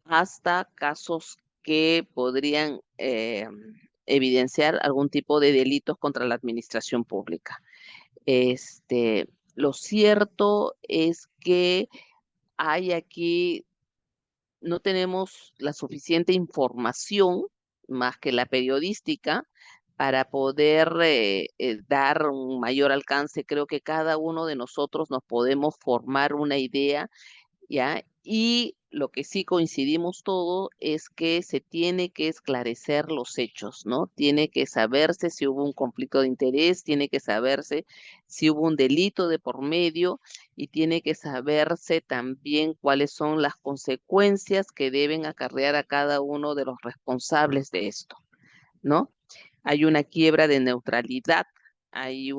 Hasta casos que podrían evidenciar algún tipo de delitos contra la administración pública. Lo cierto es que hay aquí, no tenemos la suficiente información, más que la periodística, para poder dar un mayor alcance. Creo que cada uno de nosotros nos podemos formar una idea, ¿ya? Y lo que sí coincidimos todos es que se tiene que esclarecer los hechos, ¿no? Tiene que saberse si hubo un conflicto de interés, tiene que saberse si hubo un delito de por medio y tiene que saberse también cuáles son las consecuencias que deben acarrear a cada uno de los responsables de esto, ¿no? Hay una quiebra de neutralidad, hay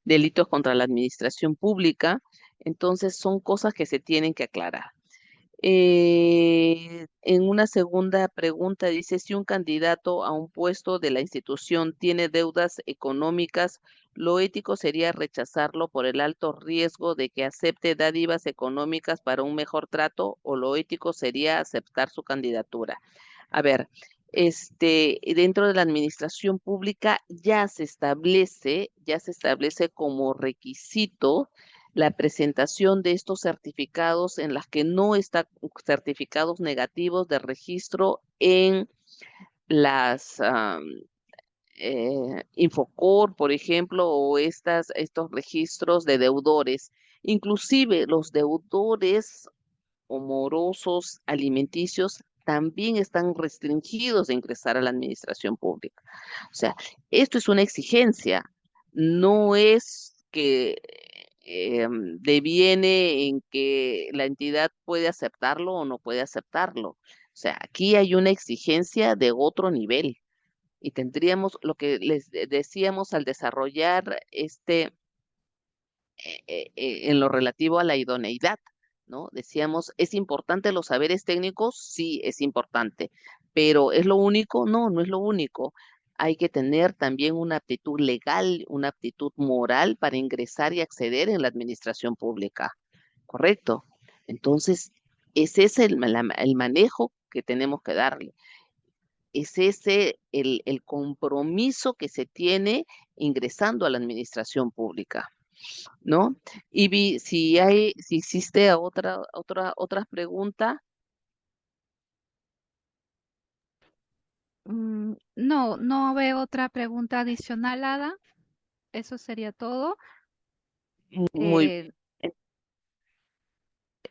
delitos contra la administración pública, entonces son cosas que se tienen que aclarar. En una segunda pregunta dice, si un candidato a un puesto de la institución tiene deudas económicas, lo ético sería rechazarlo por el alto riesgo de que acepte dádivas económicas para un mejor trato, o lo ético sería aceptar su candidatura. A ver, dentro de la administración pública ya se establece como requisito la presentación de estos certificados en las que no están certificados negativos de registro en las Infocor, por ejemplo, o estos registros de deudores. Inclusive los deudores o morosos alimenticios también están restringidos de ingresar a la administración pública. O sea, esto es una exigencia, no es que deviene en que la entidad puede aceptarlo o no puede aceptarlo. O sea, aquí hay una exigencia de otro nivel y tendríamos lo que les decíamos al desarrollar en lo relativo a la idoneidad, ¿no? Decíamos, ¿es importante los saberes técnicos? Sí, es importante, pero ¿es lo único? No, no es lo único. Hay que tener también una aptitud legal, una aptitud moral para ingresar y acceder en la administración pública, ¿correcto? Entonces, ese es el manejo que tenemos que darle. Es ese el compromiso que se tiene ingresando a la administración pública, ¿no? Y si hiciste otras preguntas. No, no veo otra pregunta adicional, Ada. Eso sería todo. Muy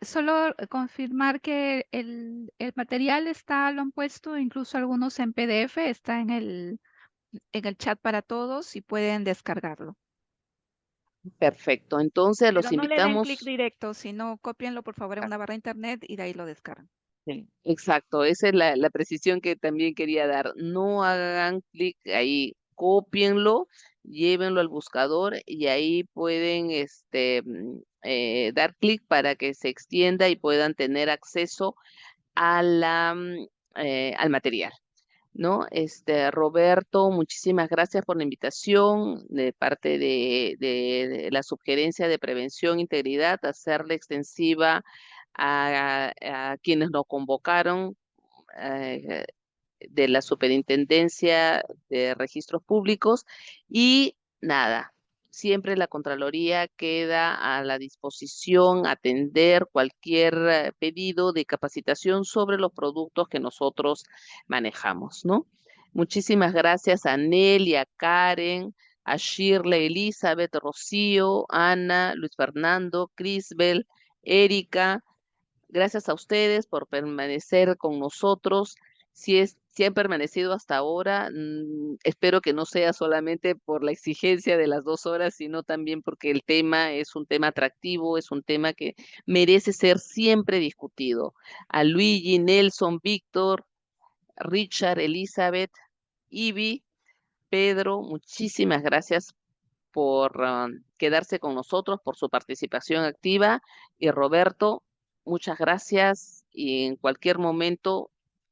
Solo confirmar que el material lo han puesto, incluso algunos en PDF, está en el chat para todos y pueden descargarlo. Perfecto, entonces los Pero no le den invitamos. clic directo, sino cópienlo por favor en una barra de internet y de ahí lo descargan. Sí, exacto, esa es la precisión que también quería dar. No hagan clic ahí, cópienlo, llévenlo al buscador y ahí pueden dar clic para que se extienda y puedan tener acceso a al material, ¿no? Roberto, muchísimas gracias por la invitación de parte de la sugerencia de prevención e integridad, hacerla extensiva a quienes nos convocaron de la Superintendencia de Registros Públicos y nada, siempre la Contraloría queda a la disposición atender cualquier pedido de capacitación sobre los productos que nosotros manejamos, ¿no? Muchísimas gracias a Nelly, a Karen, a Shirley, Elizabeth, Rocío, Ana, Luis Fernando, Crisbel, Erika. Gracias a ustedes por permanecer con nosotros. Si si han permanecido hasta ahora. Espero que no sea solamente por la exigencia de las 2 horas, sino también porque el tema es un tema atractivo, es un tema que merece ser siempre discutido. A Luigi, Nelson, Víctor, Richard, Elizabeth, Ivy, Pedro, muchísimas gracias por quedarse con nosotros, por su participación activa. Y Roberto, muchas gracias. Y en cualquier momento,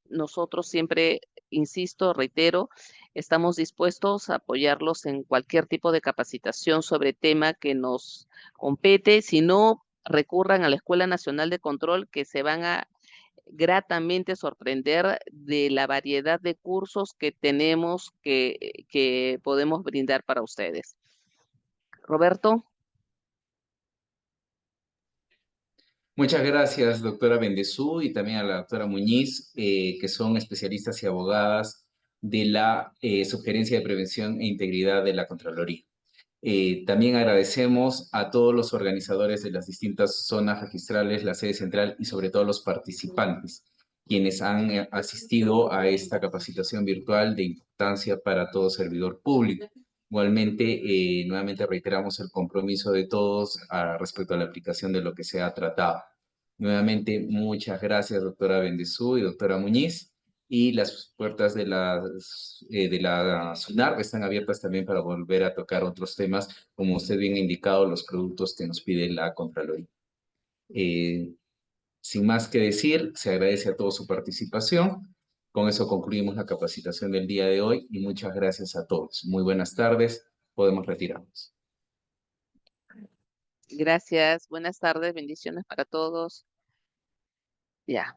nosotros siempre, insisto, reitero, estamos dispuestos a apoyarlos en cualquier tipo de capacitación sobre tema que nos compete. Si no, recurran a la Escuela Nacional de Control, que se van a gratamente sorprender de la variedad de cursos que tenemos que podemos brindar para ustedes. Roberto. Muchas gracias, doctora Bendezú, y también a la doctora Muñiz, que son especialistas y abogadas de la Subgerencia de Prevención e Integridad de la Contraloría. También agradecemos a todos los organizadores de las distintas zonas registrales, la sede central y sobre todo los participantes, quienes han asistido a esta capacitación virtual de importancia para todo servidor público. Igualmente, nuevamente reiteramos el compromiso de todos respecto a la aplicación de lo que se ha tratado. Nuevamente, muchas gracias, doctora Bendezú y doctora Muñiz. Y las puertas de la SUNAR están abiertas también para volver a tocar otros temas, como usted bien ha indicado, los productos que nos pide la Contraloría. Sin más que decir, se agradece a todos su participación. Con eso concluimos la capacitación del día de hoy y muchas gracias a todos. Muy buenas tardes. Podemos retirarnos. Gracias. Buenas tardes. Bendiciones para todos. Ya.